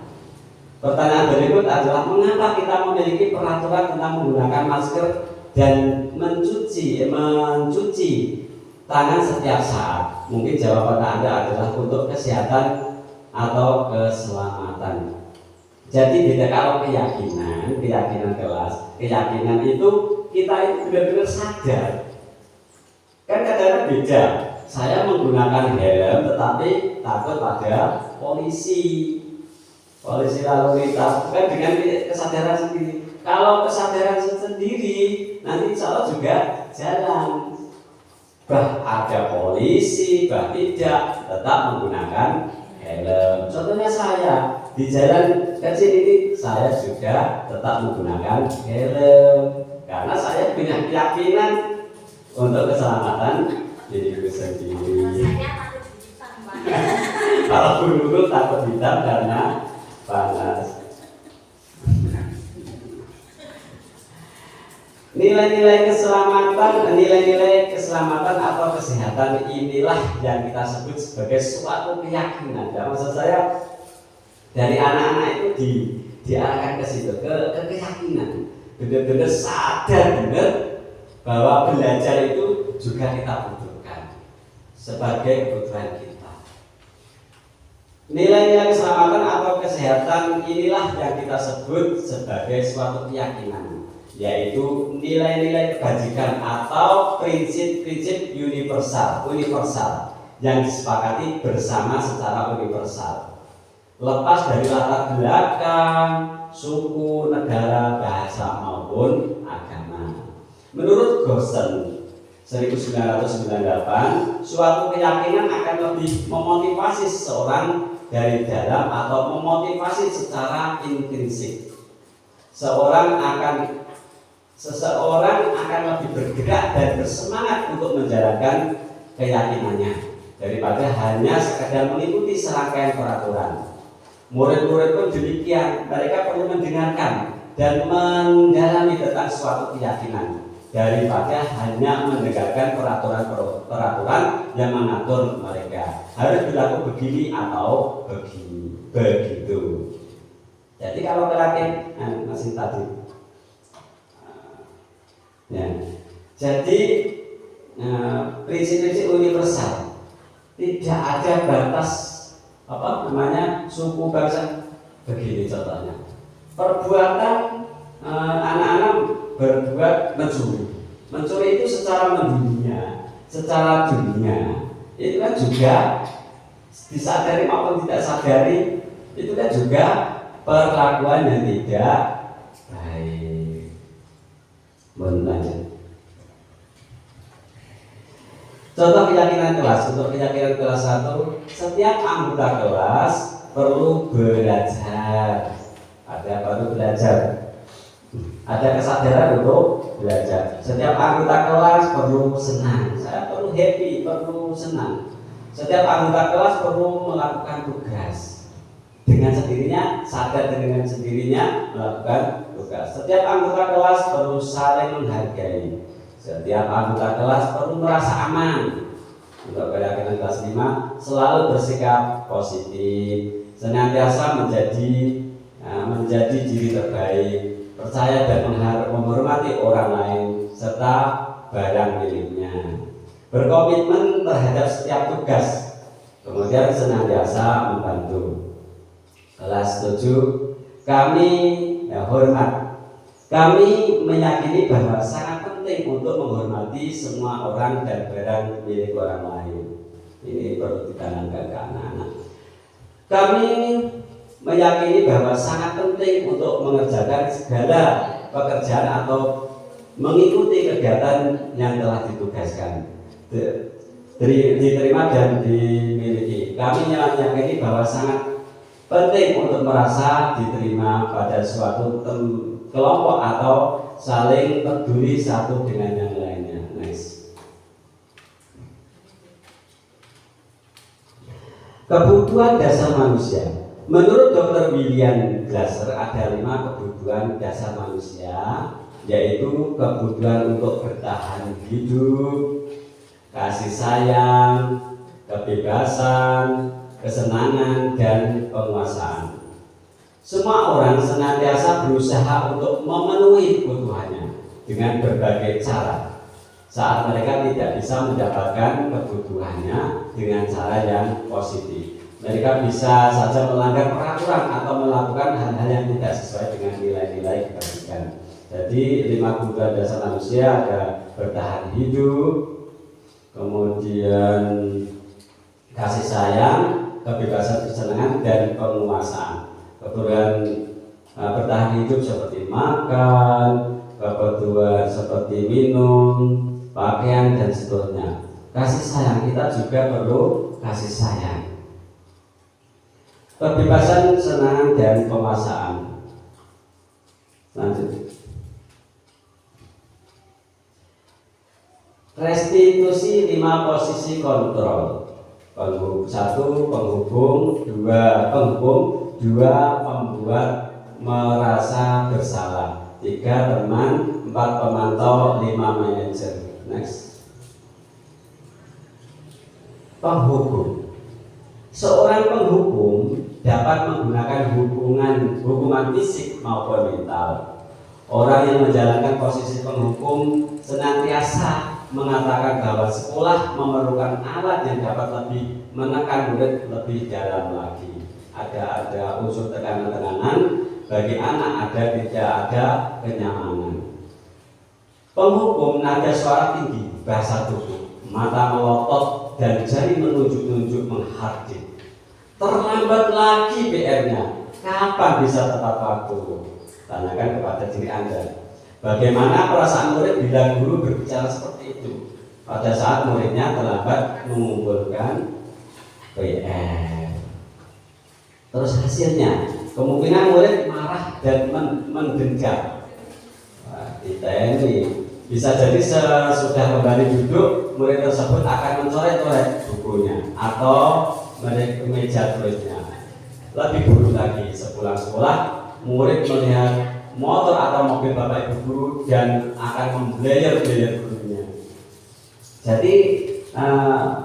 Pertanyaan berikut adalah mengapa kita memiliki peraturan tentang menggunakan masker dan mencuci tangan setiap saat? Mungkin jawaban Anda adalah untuk kesehatan atau keselamatan. Jadi beda kalau keyakinan kelas, keyakinan itu kita itu benar-benar sadar. Kan kadang-kadang beda. Saya menggunakan helm tetapi takut pada polisi lalu lintas, bukan dengan kesadaran sendiri. Kalau kesadaran sendiri nanti insya Allah juga jalan. Ada polisi, tidak, tetap menggunakan helm. Contohnya saya di jalan kecil ini, saya juga tetap menggunakan helm karena saya punya keyakinan untuk keselamatan diriku sendiri. Kalau guru takut hitam karena panas. Nilai-nilai keselamatan atau kesehatan inilah yang kita sebut sebagai suatu keyakinan. Dan maksud saya dari anak-anak itu diarahkan ke situ, ke keyakinan. Benar-benar sadar benar bahwa belajar itu juga kita butuhkan sebagai kebutuhan kita. Nilai-nilai keselamatan atau kesehatan inilah yang kita sebut sebagai suatu keyakinan, yaitu nilai-nilai kebajikan atau prinsip-prinsip universal yang disepakati bersama secara universal, lepas dari latar belakang, suku, negara, bahasa maupun agama. Menurut Gosen 1998, suatu keyakinan akan lebih memotivasi seseorang dari dalam atau memotivasi secara intrinsik. Seseorang akan lebih bergerak dan bersemangat untuk menjalankan keyakinannya daripada hanya sekadar mengikuti serangkaian peraturan. Murid-murid pun demikian, mereka perlu mendengarkan dan mendalami tentang suatu keyakinan daripada hanya mendengarkan peraturan yang mengatur mereka harus berlaku begini atau begitu. Jadi kalau keyakinan masih tadi. Ya. Jadi prinsip-prinsip universal, tidak ada batas suku, bangsa, Begini contohnya, perbuatan anak-anak berbuat mencuri itu secara mendunia, secara dunia itu kan juga disadari maupun tidak sadari, itu kan juga perlakuan yang tidak baik. Lanjut. Contoh keyakinan kelas. Untuk keyakinan kelas 1, setiap anggota kelas perlu belajar. Ada baru belajar. Ada kesadaran untuk belajar. Setiap anggota kelas perlu senang. Saya perlu happy, perlu senang. Setiap anggota kelas perlu melakukan tugas. Dengan sendirinya, sadar dengan sendirinya melakukan tugas. Setiap anggota kelas perlu saling menghargai. Setiap anggota kelas perlu merasa aman. Untuk keyakinan kelas 5, selalu bersikap positif, senantiasa menjadi diri terbaik, percaya dan menghormati orang lain serta barang miliknya, berkomitmen terhadap setiap tugas, kemudian senantiasa membantu. Kelas 7, kami hormat. Kami meyakini bahwa sangat penting untuk menghormati semua orang dan barang milik orang lain. Ini perlu ditanamkan ke anak-anak. Kami meyakini bahwa sangat penting untuk mengerjakan segala pekerjaan atau mengikuti kegiatan yang telah ditugaskan, diterima dan dimiliki. Kami meyakini bahwa sangat penting untuk merasa diterima pada suatu kelompok atau saling peduli satu dengan yang lainnya. Nice. Kebutuhan dasar manusia. Menurut Dr. William Glasser ada 5 kebutuhan dasar manusia, yaitu kebutuhan untuk bertahan hidup, kasih sayang, kebebasan, kesenangan, dan penguasaan. Semua orang senantiasa berusaha untuk memenuhi kebutuhannya dengan berbagai cara. Saat mereka tidak bisa mendapatkan kebutuhannya dengan cara yang positif, mereka bisa saja melanggar peraturan atau melakukan hal-hal yang tidak sesuai dengan nilai-nilai kebajikan. Jadi 5 kebutuhan dasar manusia ada bertahan hidup, kemudian kasih sayang, kebebasan, kesenangan, dan penguasaan. Kebutuhan bertahan hidup seperti makan, kebutuhan seperti minum, pakaian, dan seterusnya. Kasih sayang, kita juga perlu kasih sayang. Kebebasan, kesenangan, dan penguasaan. Lanjut. Restitusi 5 posisi kontrol. 1 penghubung, 2 penghukum, 2 pembuat merasa bersalah, 3 teman, 4 pemantau, 5 manajer. Next. Penghukum. Seorang penghukum dapat menggunakan hukuman fisik maupun mental. Orang yang menjalankan posisi penghukum senantiasa mengatakan bahwa sekolah memerlukan alat yang dapat lebih menekan murid lebih dalam lagi. Ada unsur tekanan-tekanan bagi anak, tidak ada kenyamanan. Penghukum nada suara tinggi, bahasa tubuh, mata melotot, dan jari menunjuk-nunjuk menghardik. Terlambat lagi PR-nya, kapan bisa tepat waktu? Tanyakan kepada diri Anda. Bagaimana perasaan murid bila guru berbicara seperti itu pada saat muridnya terlambat mengumpulkan PR? Terus hasilnya, kemungkinan murid marah dan mendengkar. Kita ini bisa jadi sesudah kembali duduk, murid tersebut akan mencoret-coret bukunya atau meja tulisnya. Lebih buruk lagi, sepulang sekolah, murid melihat motor atau mobil bapak ibu guru dan akan membelajar gurunya. Jadi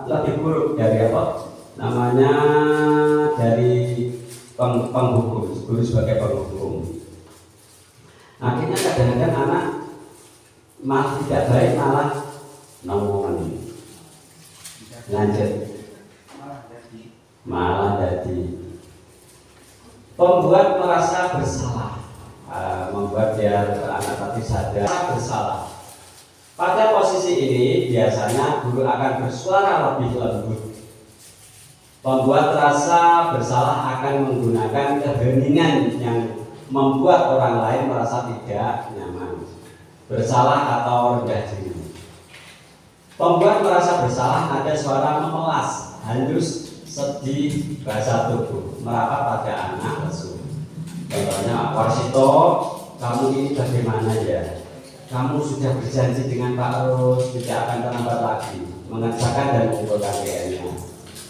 lebih buruk dari apa? Namanya dari penghukum, guru sebagai penghukum. Akhirnya kadang-kadang anak malah tidak baik, malah ngomongin. Lanjut. Malah jadi membuat merasa bersalah, membuat dia anak tadi sadar bersalah. Pada posisi ini biasanya guru akan bersuara lebih lembut. Pembuat rasa bersalah akan menggunakan keheningan yang membuat orang lain merasa tidak nyaman, bersalah atau rendah diri. Pembuat merasa bersalah ada suara memelas, halus, sedih, bahasa tubuh, merapat pada anak lesu. Contohnya, Warsito, kamu ini bagaimana ya? Kamu sudah berjanji dengan Pak Ros tidak akan terlambat lagi mengerjakan dan mengumpulkan PR-nya.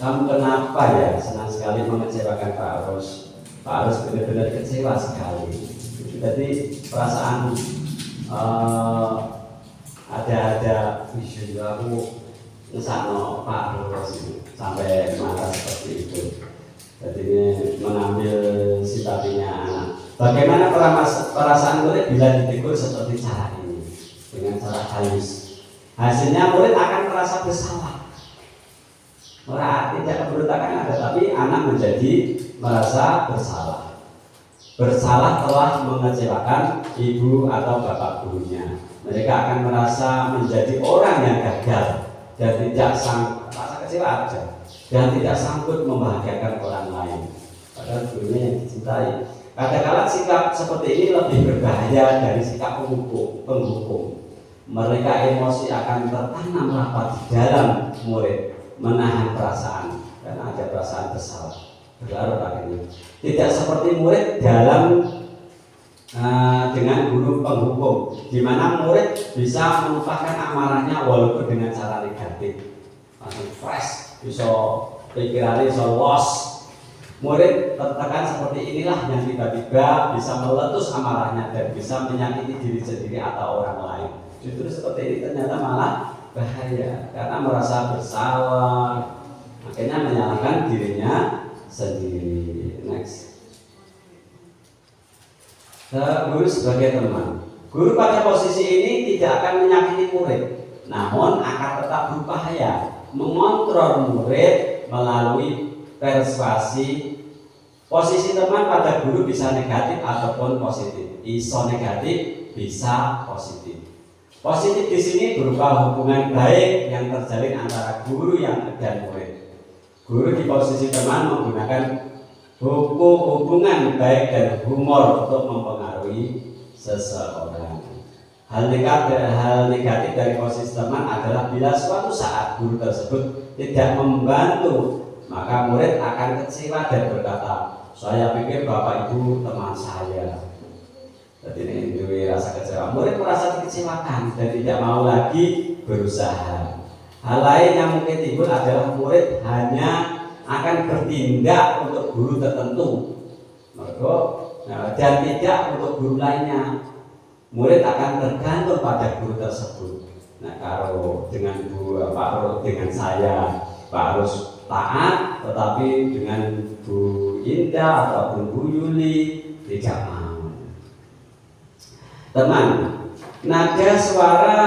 Kamu kenapa ya senang sekali mengecewakan Pak Ros? Pak Ros benar-benar kecewa sekali. Jadi perasaan ada isu aku ngesakno Pak Ros sampai marah seperti itu. Jadi ini mengambil simpatinya anak. Bagaimana perasaan murid bila ditegur seperti cara ini dengan cara halus? Hasilnya murid akan merasa bersalah. Tidak pemberontakan ada, tapi anak menjadi merasa bersalah. Bersalah telah mengecewakan ibu atau bapak gurunya. Mereka akan merasa menjadi orang yang gagal dan tidak rasa kecewa aja, dan tidak sanggup membahagiakan orang lain. Padahal gurunya yang dicintai. Kadang-kadang sikap seperti ini lebih berbahaya dari sikap penghukum. Mereka emosi akan tertanam rapat di dalam murid, menahan perasaan, karena ada perasaan bersalah, berlarut akhirnya. Tidak seperti murid dengan guru penghukum, di mana murid bisa melupakan amarahnya walaupun dengan cara negatif, langsung fresh, bisa pikirannya bisa lost. Murid tertekan seperti inilah yang tiba-tiba bisa meletus amarahnya dan bisa menyakiti diri sendiri atau orang lain. Justru seperti ini ternyata malah bahaya karena merasa bersalah, akhirnya menyalahkan dirinya sendiri. Next. Guru sebagai teman. Guru pada posisi ini tidak akan menyakiti murid, namun akan tetap berbahaya mengontrol murid melalui persuasi. Posisi teman pada guru bisa negatif ataupun positif. Iso negatif, bisa positif. Positif di sini berupa hubungan baik yang terjalin antara guru dan murid. Guru di posisi teman menggunakan hubungan baik dan humor untuk mempengaruhi seseorang. Hal negatif dari posisi teman adalah bila suatu saat guru tersebut tidak membantu, maka murid akan kecewa dan berkata, saya pikir Bapak Ibu teman saya. Jadi ini rasa kecewa. Murid merasa dikecewakan dan tidak mau lagi berusaha. Hal lain yang mungkin timbul adalah murid hanya akan bertindak untuk guru tertentu, dan tidak untuk guru lainnya. Murid akan tergantung pada guru tersebut. Nah, kalau dengan Pak Ros, dengan saya, Pak Ros taat, tetapi dengan Bu Indah ataupun Bu Yuli tidak mau. Teman, nada suara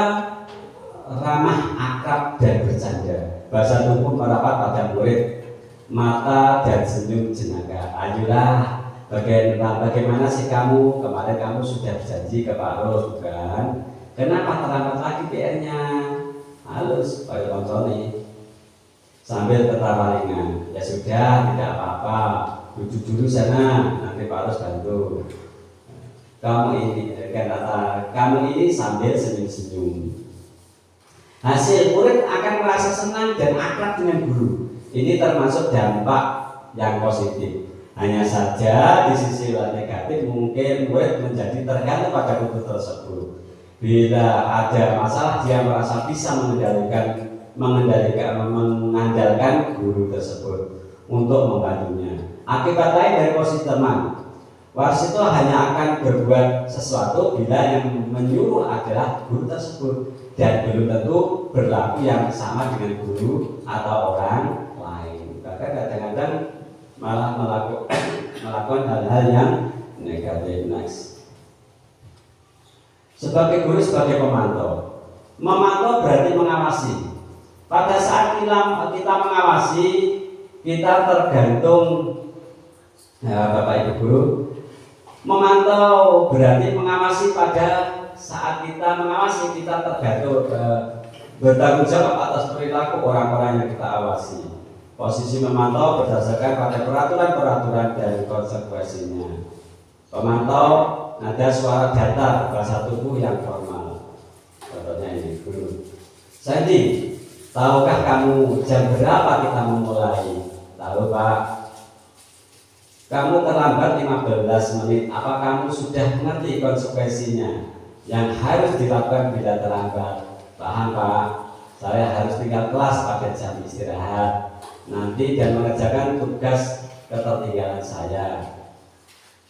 ramah, akrab dan bercanda. Bahasa tubuh merapat pada murid, mata dan senyum jenaka. Ayolah, bagaimana sih kamu? Kemarin kamu sudah berjanji ke Pak Ros, bukan? Kenapa terlambat lagi PR-nya? Halus, Pak Tonton sambil tertawa ringan. Ya sudah, tidak apa-apa. Duduk dulu sana, nanti Pak Ros bantu. Kamu ini sambil senyum-senyum. Hasil, murid akan merasa senang dan akrab dengan guru. Ini termasuk dampak yang positif. Hanya saja di sisi negatif mungkin murid menjadi tergantung pada guru tersebut. Bila ada masalah, dia merasa bisa mengandalkan guru tersebut untuk membantunya. Akibat lain dari posisi teman, Warsito hanya akan berbuat sesuatu bila yang menyuruh adalah guru tersebut, dan belum tentu berlaku yang sama dengan guru atau orang lain. Bahkan kadang-kadang malah melakukan hal-hal yang negatif. Next. Sebagai guru, sebagai pemantau. Memantau berarti mengawasi. Pada saat kita mengawasi, kita tergantung Bapak Ibu Guru, memantau berarti mengawasi. Pada saat kita mengawasi, kita bertanggung jawab atas perilaku orang-orang yang kita awasi. Posisi memantau berdasarkan pada peraturan-peraturan dan konsekuensinya. Pemantau nada suara datar, bahasa tubuh yang formal. Contohnya ini, Guru. Sandy, tahukah kamu jam berapa kita memulai? Tahu, Pak. Kamu terlambat 15 menit. Apa kamu sudah mengerti konsekuensinya yang harus dilakukan bila terlambat? Paham, Pak? Saya harus tinggal kelas pada jam istirahat nanti dan mengerjakan tugas ketertinggalan saya.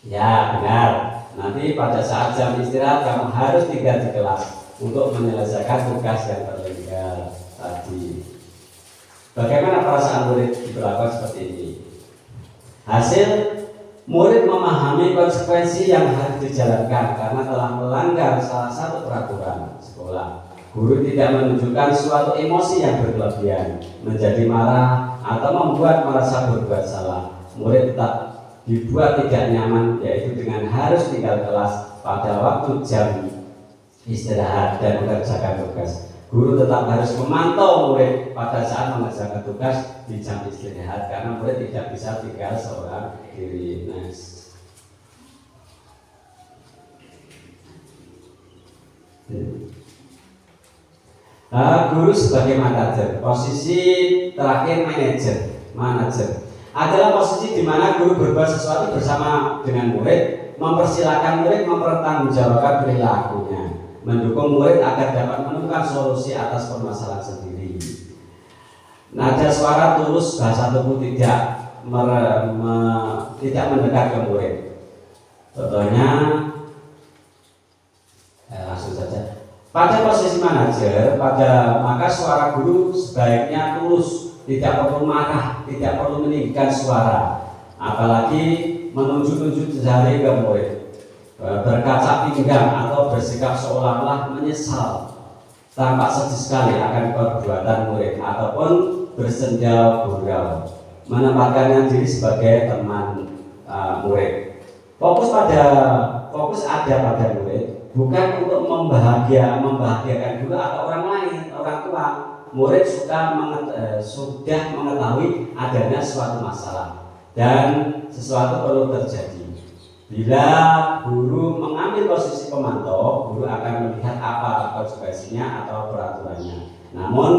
Ya, benar. Nanti pada saat jam istirahat kamu harus tinggal di kelas untuk menyelesaikan tugas yang tertinggal tadi. Bagaimana perasaan murid diperlakukan seperti ini? Hasil, murid memahami konsekuensi yang harus dijalankan karena telah melanggar salah satu peraturan sekolah. Guru tidak menunjukkan suatu emosi yang berlebihan, menjadi marah atau membuat merasa berbuat salah. Murid tetap dibuat tidak nyaman, yaitu dengan harus tinggal kelas pada waktu jam istirahat dan mengerjakan tugas. Guru tetap harus memantau murid pada saat mengerjakan tugas di jam istirahat karena murid tidak bisa tinggal seorang diri. Guru sebagai manajer, posisi terakhir manajer adalah posisi di mana guru berbuat sesuatu bersama dengan murid, mempersilahkan murid mempertanggungjawabkan perilakunya, mendukung murid agar dapat menemukan solusi atas permasalahan sendiri. Nada suara tulus, bahasa tubuh tidak mendekat ke murid. Contohnya, langsung saja. Pada posisi manajer, maka suara guru sebaiknya tulus, tidak perlu marah, tidak perlu meninggikan suara, apalagi menunjuk-nunjuk jari ke murid, berkaca pinggang atau bersikap seolah-olah menyesal, tampak sedih sekali akan perbuatan murid, ataupun bersendal gurau, menempatkan diri sebagai teman murid. Fokus ada pada murid, bukan untuk membahagiakan guru atau orang lain, orang tua. Murid sudah mengetahui adanya suatu masalah dan sesuatu perlu terjadi. Bila guru mengambil posisi pemantau, guru akan melihat apa konsekuensinya atau peraturannya. Namun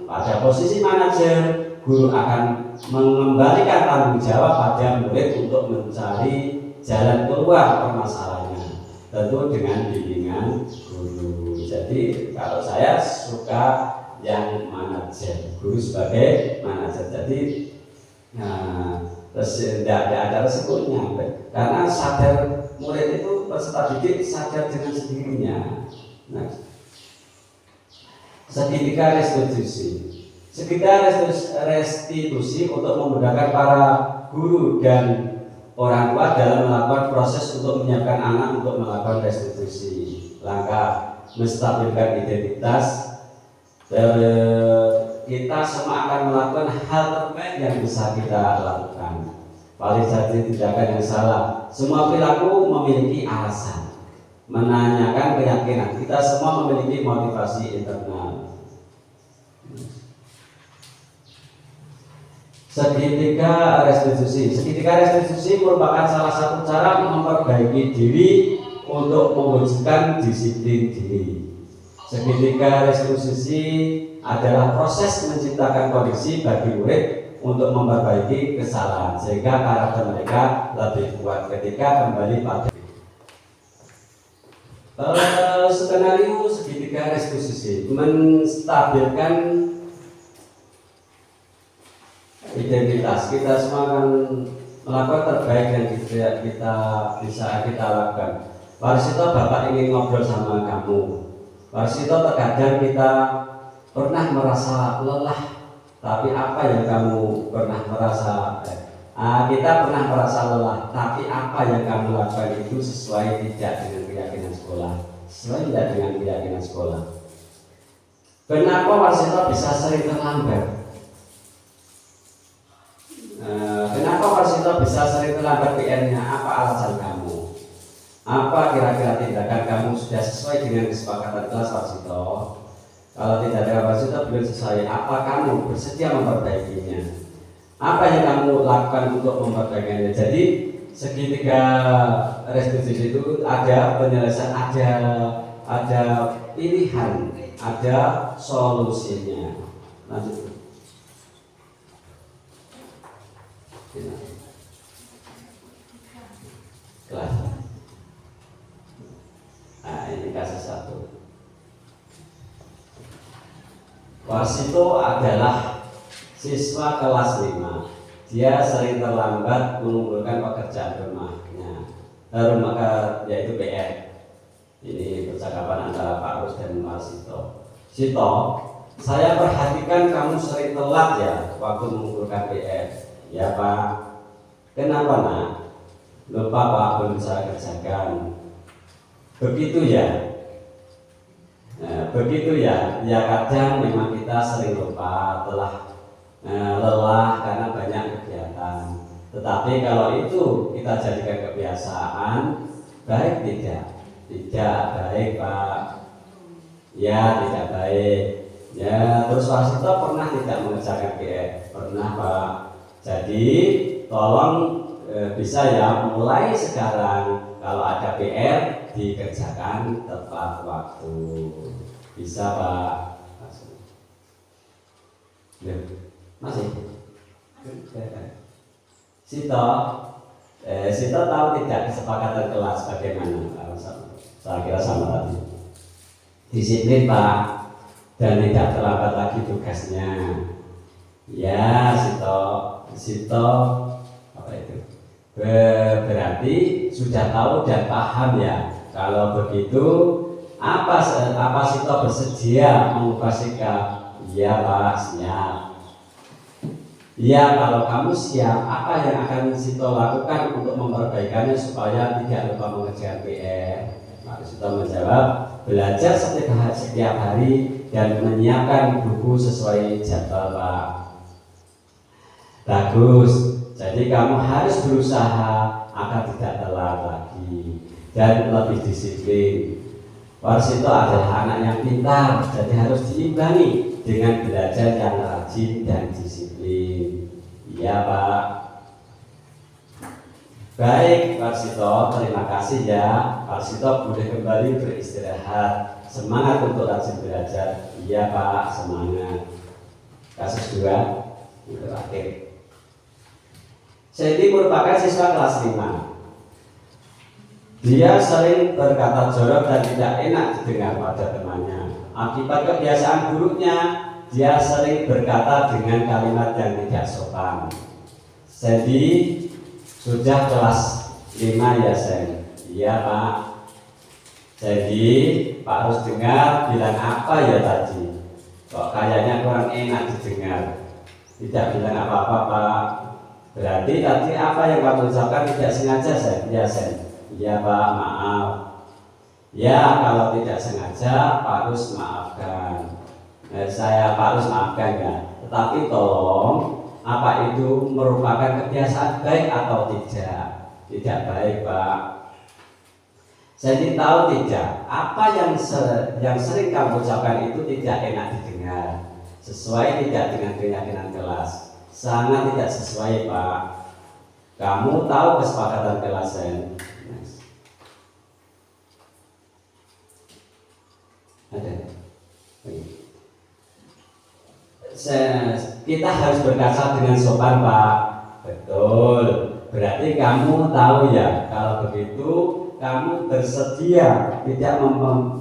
pada posisi manajer, guru akan mengembalikan tanggung jawab pada murid untuk mencari jalan keluar permasalahannya, tentu dengan bimbingan guru. Jadi kalau saya suka yang manajer, guru sebagai manajer. Jadi tidak ada resikonya, karena sadar murid itu peserta didik sadar dengan sendirinya. Segitiga restitusi untuk memudahkan para guru dan orang tua dalam melakukan proses untuk menyiapkan anak untuk melakukan restitusi. Langkah menstabilkan identitas. Kita semua akan melakukan hal terbaik yang bisa kita lakukan. Validasi tindakan yang salah. Semua perilaku memiliki alasan. Menanyakan keyakinan. Kita semua memiliki motivasi internal. Segitiga restitusi merupakan salah satu cara memperbaiki diri untuk mewujudkan disiplin diri. Segitiga restitusi adalah proses menciptakan kondisi bagi murid untuk memperbaiki kesalahan sehingga karakter mereka lebih kuat ketika kembali pada skenario segitiga restitusi. Menstabilkan identitas, kita semua akan melakukan terbaik yang bisa kita lakukan. Warsito, Bapak ingin ngobrol sama kamu. Warsito, terkadang kita pernah merasa lelah, tapi apa yang kamu pernah merasa? Kita pernah merasa lelah, tapi apa yang kamu lakukan itu sesuai tidak dengan keyakinan sekolah? Sesuai tidak dengan keyakinan sekolah? Kenapa Warsito bisa sering terlambat? Kenapa Warsito bisa sering terlambat PR-nya, apa alasan kamu? Apa kira-kira tindakan kamu sudah sesuai dengan kesepakatan kelas Pak Sito? Kalau tidak ada Pak Sito belum sesuai, apa kamu bersedia memperbaikinya? Apa yang kamu lakukan untuk memperbaikinya? Jadi segitiga restitusi itu ada penyelesaian, ada pilihan, ada solusinya. Lanjut. Kelas. Nah, ini kasus satu. Warsito adalah siswa kelas 5. Dia sering terlambat mengumpulkan pekerjaan rumahnya, yaitu PR. Ini percakapan antara Pak Rus dan Warsito. Sito, saya perhatikan kamu sering telat ya waktu mengumpulkan PR. Ya Pak. Kenapa nak? Lupa Pak, belum saya kerjakan. Begitu ya. Nah, begitu ya. Ya kadang memang kita sering lupa, lelah karena banyak kegiatan. Tetapi kalau itu kita jadikan kebiasaan, baik tidak? Tidak baik Pak. Ya tidak baik. Ya terus Warsito pernah tidak mengerjakan PR? Pernah Pak. Jadi tolong bisa ya mulai sekarang kalau ada PR dikerjakan tepat waktu. Bisa Pak. Masih. Sito tahu tidak kesepakatan kelas bagaimana? Saya kira sama tadi. Disiplin Pak dan tidak terlambat lagi tugasnya. Ya Sito apa itu? Berarti sudah tahu dan paham ya. Kalau begitu apa Sito bersedia mengubah sikap? Iya Pak, siap. Iya, kalau kamu siap, apa yang akan Sito lakukan untuk memperbaikannya supaya tidak lupa mengerjakan PR? Maka Sito menjawab, belajar setiap hari dan menyiapkan buku sesuai jadwal Pak. Bagus. Jadi kamu harus berusaha agar tidak telat lagi dan lebih disiplin. Warsito adalah anak yang pintar, jadi harus diimbangi dengan belajar yang rajin dan disiplin. Iya Pak. Baik Warsito, terima kasih ya. Warsito boleh kembali beristirahat. Semangat untuk rajin belajar. Iya Pak, semangat. Kasus 2 yang terakhir. Sandy merupakan siswa kelas 5. Dia sering berkata jorok dan tidak enak didengar pada temannya. Akibat kebiasaan buruknya, dia sering berkata dengan kalimat yang tidak sopan. Sandy sudah kelas 5 ya Sen? Iya Pak. Jadi Pak harus dengar bilang apa ya tadi? Kok kayaknya kurang enak didengar. Tidak bilang apa-apa Pak. Berarti tadi apa yang kamu ucapkan tidak sengaja Sen? Iya Sen? Iya Pak, maaf. Ya kalau tidak sengaja Pak harus maafkan. Saya Pak harus maafkan ya. Tetapi tolong, apa itu merupakan kebiasaan baik atau tidak? Tidak baik Pak. Saya tahu tidak. Apa yang sering kamu ucapkan itu tidak enak didengar. Sesuai tidak dengan keyakinan kelas. Sangat tidak sesuai Pak. Kamu tahu kesepakatan kelas ada. Kita harus berkata dengan sopan Pak. Betul. Berarti kamu tahu ya. Kalau begitu kamu bersedia tidak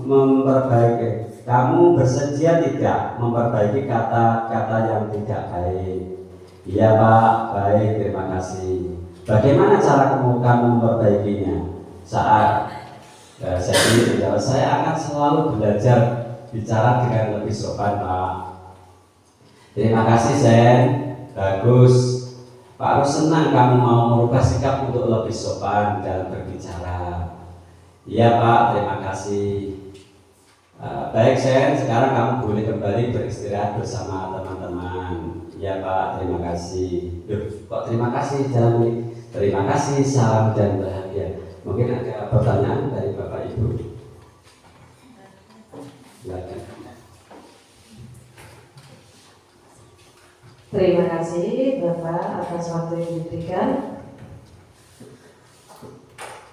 memperbaiki. Kamu bersedia tidak memperbaiki kata-kata yang tidak baik. Iya Pak, baik, terima kasih. Bagaimana cara kamu memperbaikinya? Saat saya akan selalu belajar bicara dengan lebih sopan Pak. Terima kasih Sen, bagus. Pak harus senang kamu mau merubah sikap untuk lebih sopan dalam berbicara. Iya Pak, terima kasih. Baik Sen, sekarang kamu boleh kembali beristirahat bersama teman-teman. Iya Pak, terima kasih. Kok terima kasih? Terima kasih, salam dan bahagia. Mungkin ada pertanyaan dari Bapak Ibu. Silakan. Terima kasih Bapak atas waktu yang diberikan.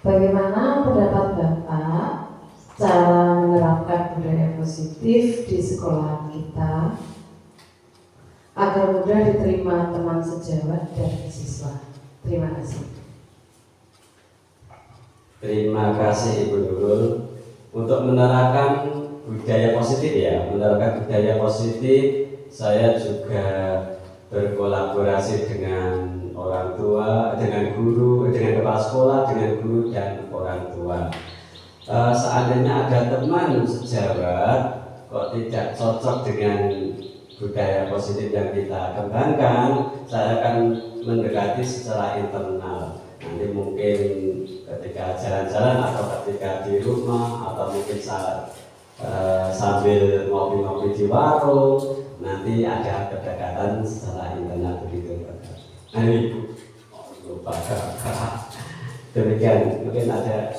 Bagaimana pendapat Bapak cara menerapkan budaya positif di sekolah kita agar mudah diterima teman sejawat dan siswa? Terima kasih. Terima kasih Ibu Nurul. Untuk menerapkan budaya positif ya, menerapkan budaya positif, saya juga berkolaborasi dengan orang tua, dengan guru, dengan kepala sekolah, dengan guru dan orang tua. Seandainya ada teman sejawat kok tidak cocok dengan budaya positif yang kita kembangkan, saya akan mendekati secara internal. Nanti mungkin ketika jalan-jalan atau ketika di rumah atau mungkin saat sambil ngopi-ngopi di warung, nanti ada kedekatan secara internal begitu. Ibu, lupa. Demikian, mungkin ada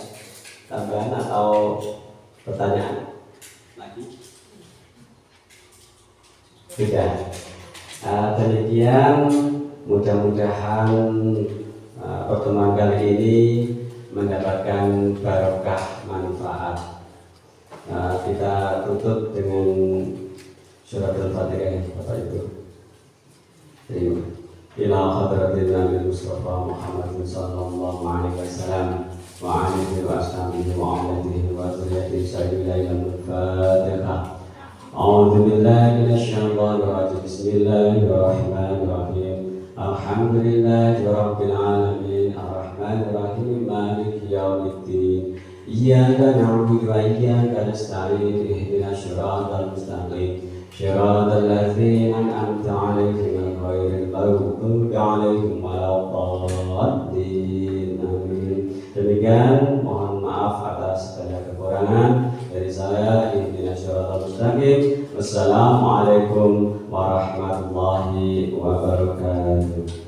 tambahan atau pertanyaan lagi? Tidak. Demikian, mudah-mudahan pertemuan kali ini mendapatkan barokah manfaat. Kita tutup dengan surat Al-Fatihah, Bapak Ibu. Terima. Ila hadratin Nabi Mustafa Muhammad sallallahu alaihi wasallam wa alihi wa ashabihi wa alihi wa dzurriyyatihi sayyidina al-Fatihah. A'udzu billahi minasyaitonir rajim. Bismillahirrahmanirrahim. Alhamdulillahi rabbil alamin. Arrahmanir rahim. Maliki yaumiddin. Iyyaka na'budu wa iyyaka nasta'in. Ihdinas siratal mustaqim. Siratal ladzina an'amta 'alaihim ghairil maghdubi 'alaihim waladdallin. Amin. Demikian, mohon maaf atas segala kekurangan dari saya. Ihdinas siratal mustaqim. Wassalamualaikum warahmatullahi wabarakatuh.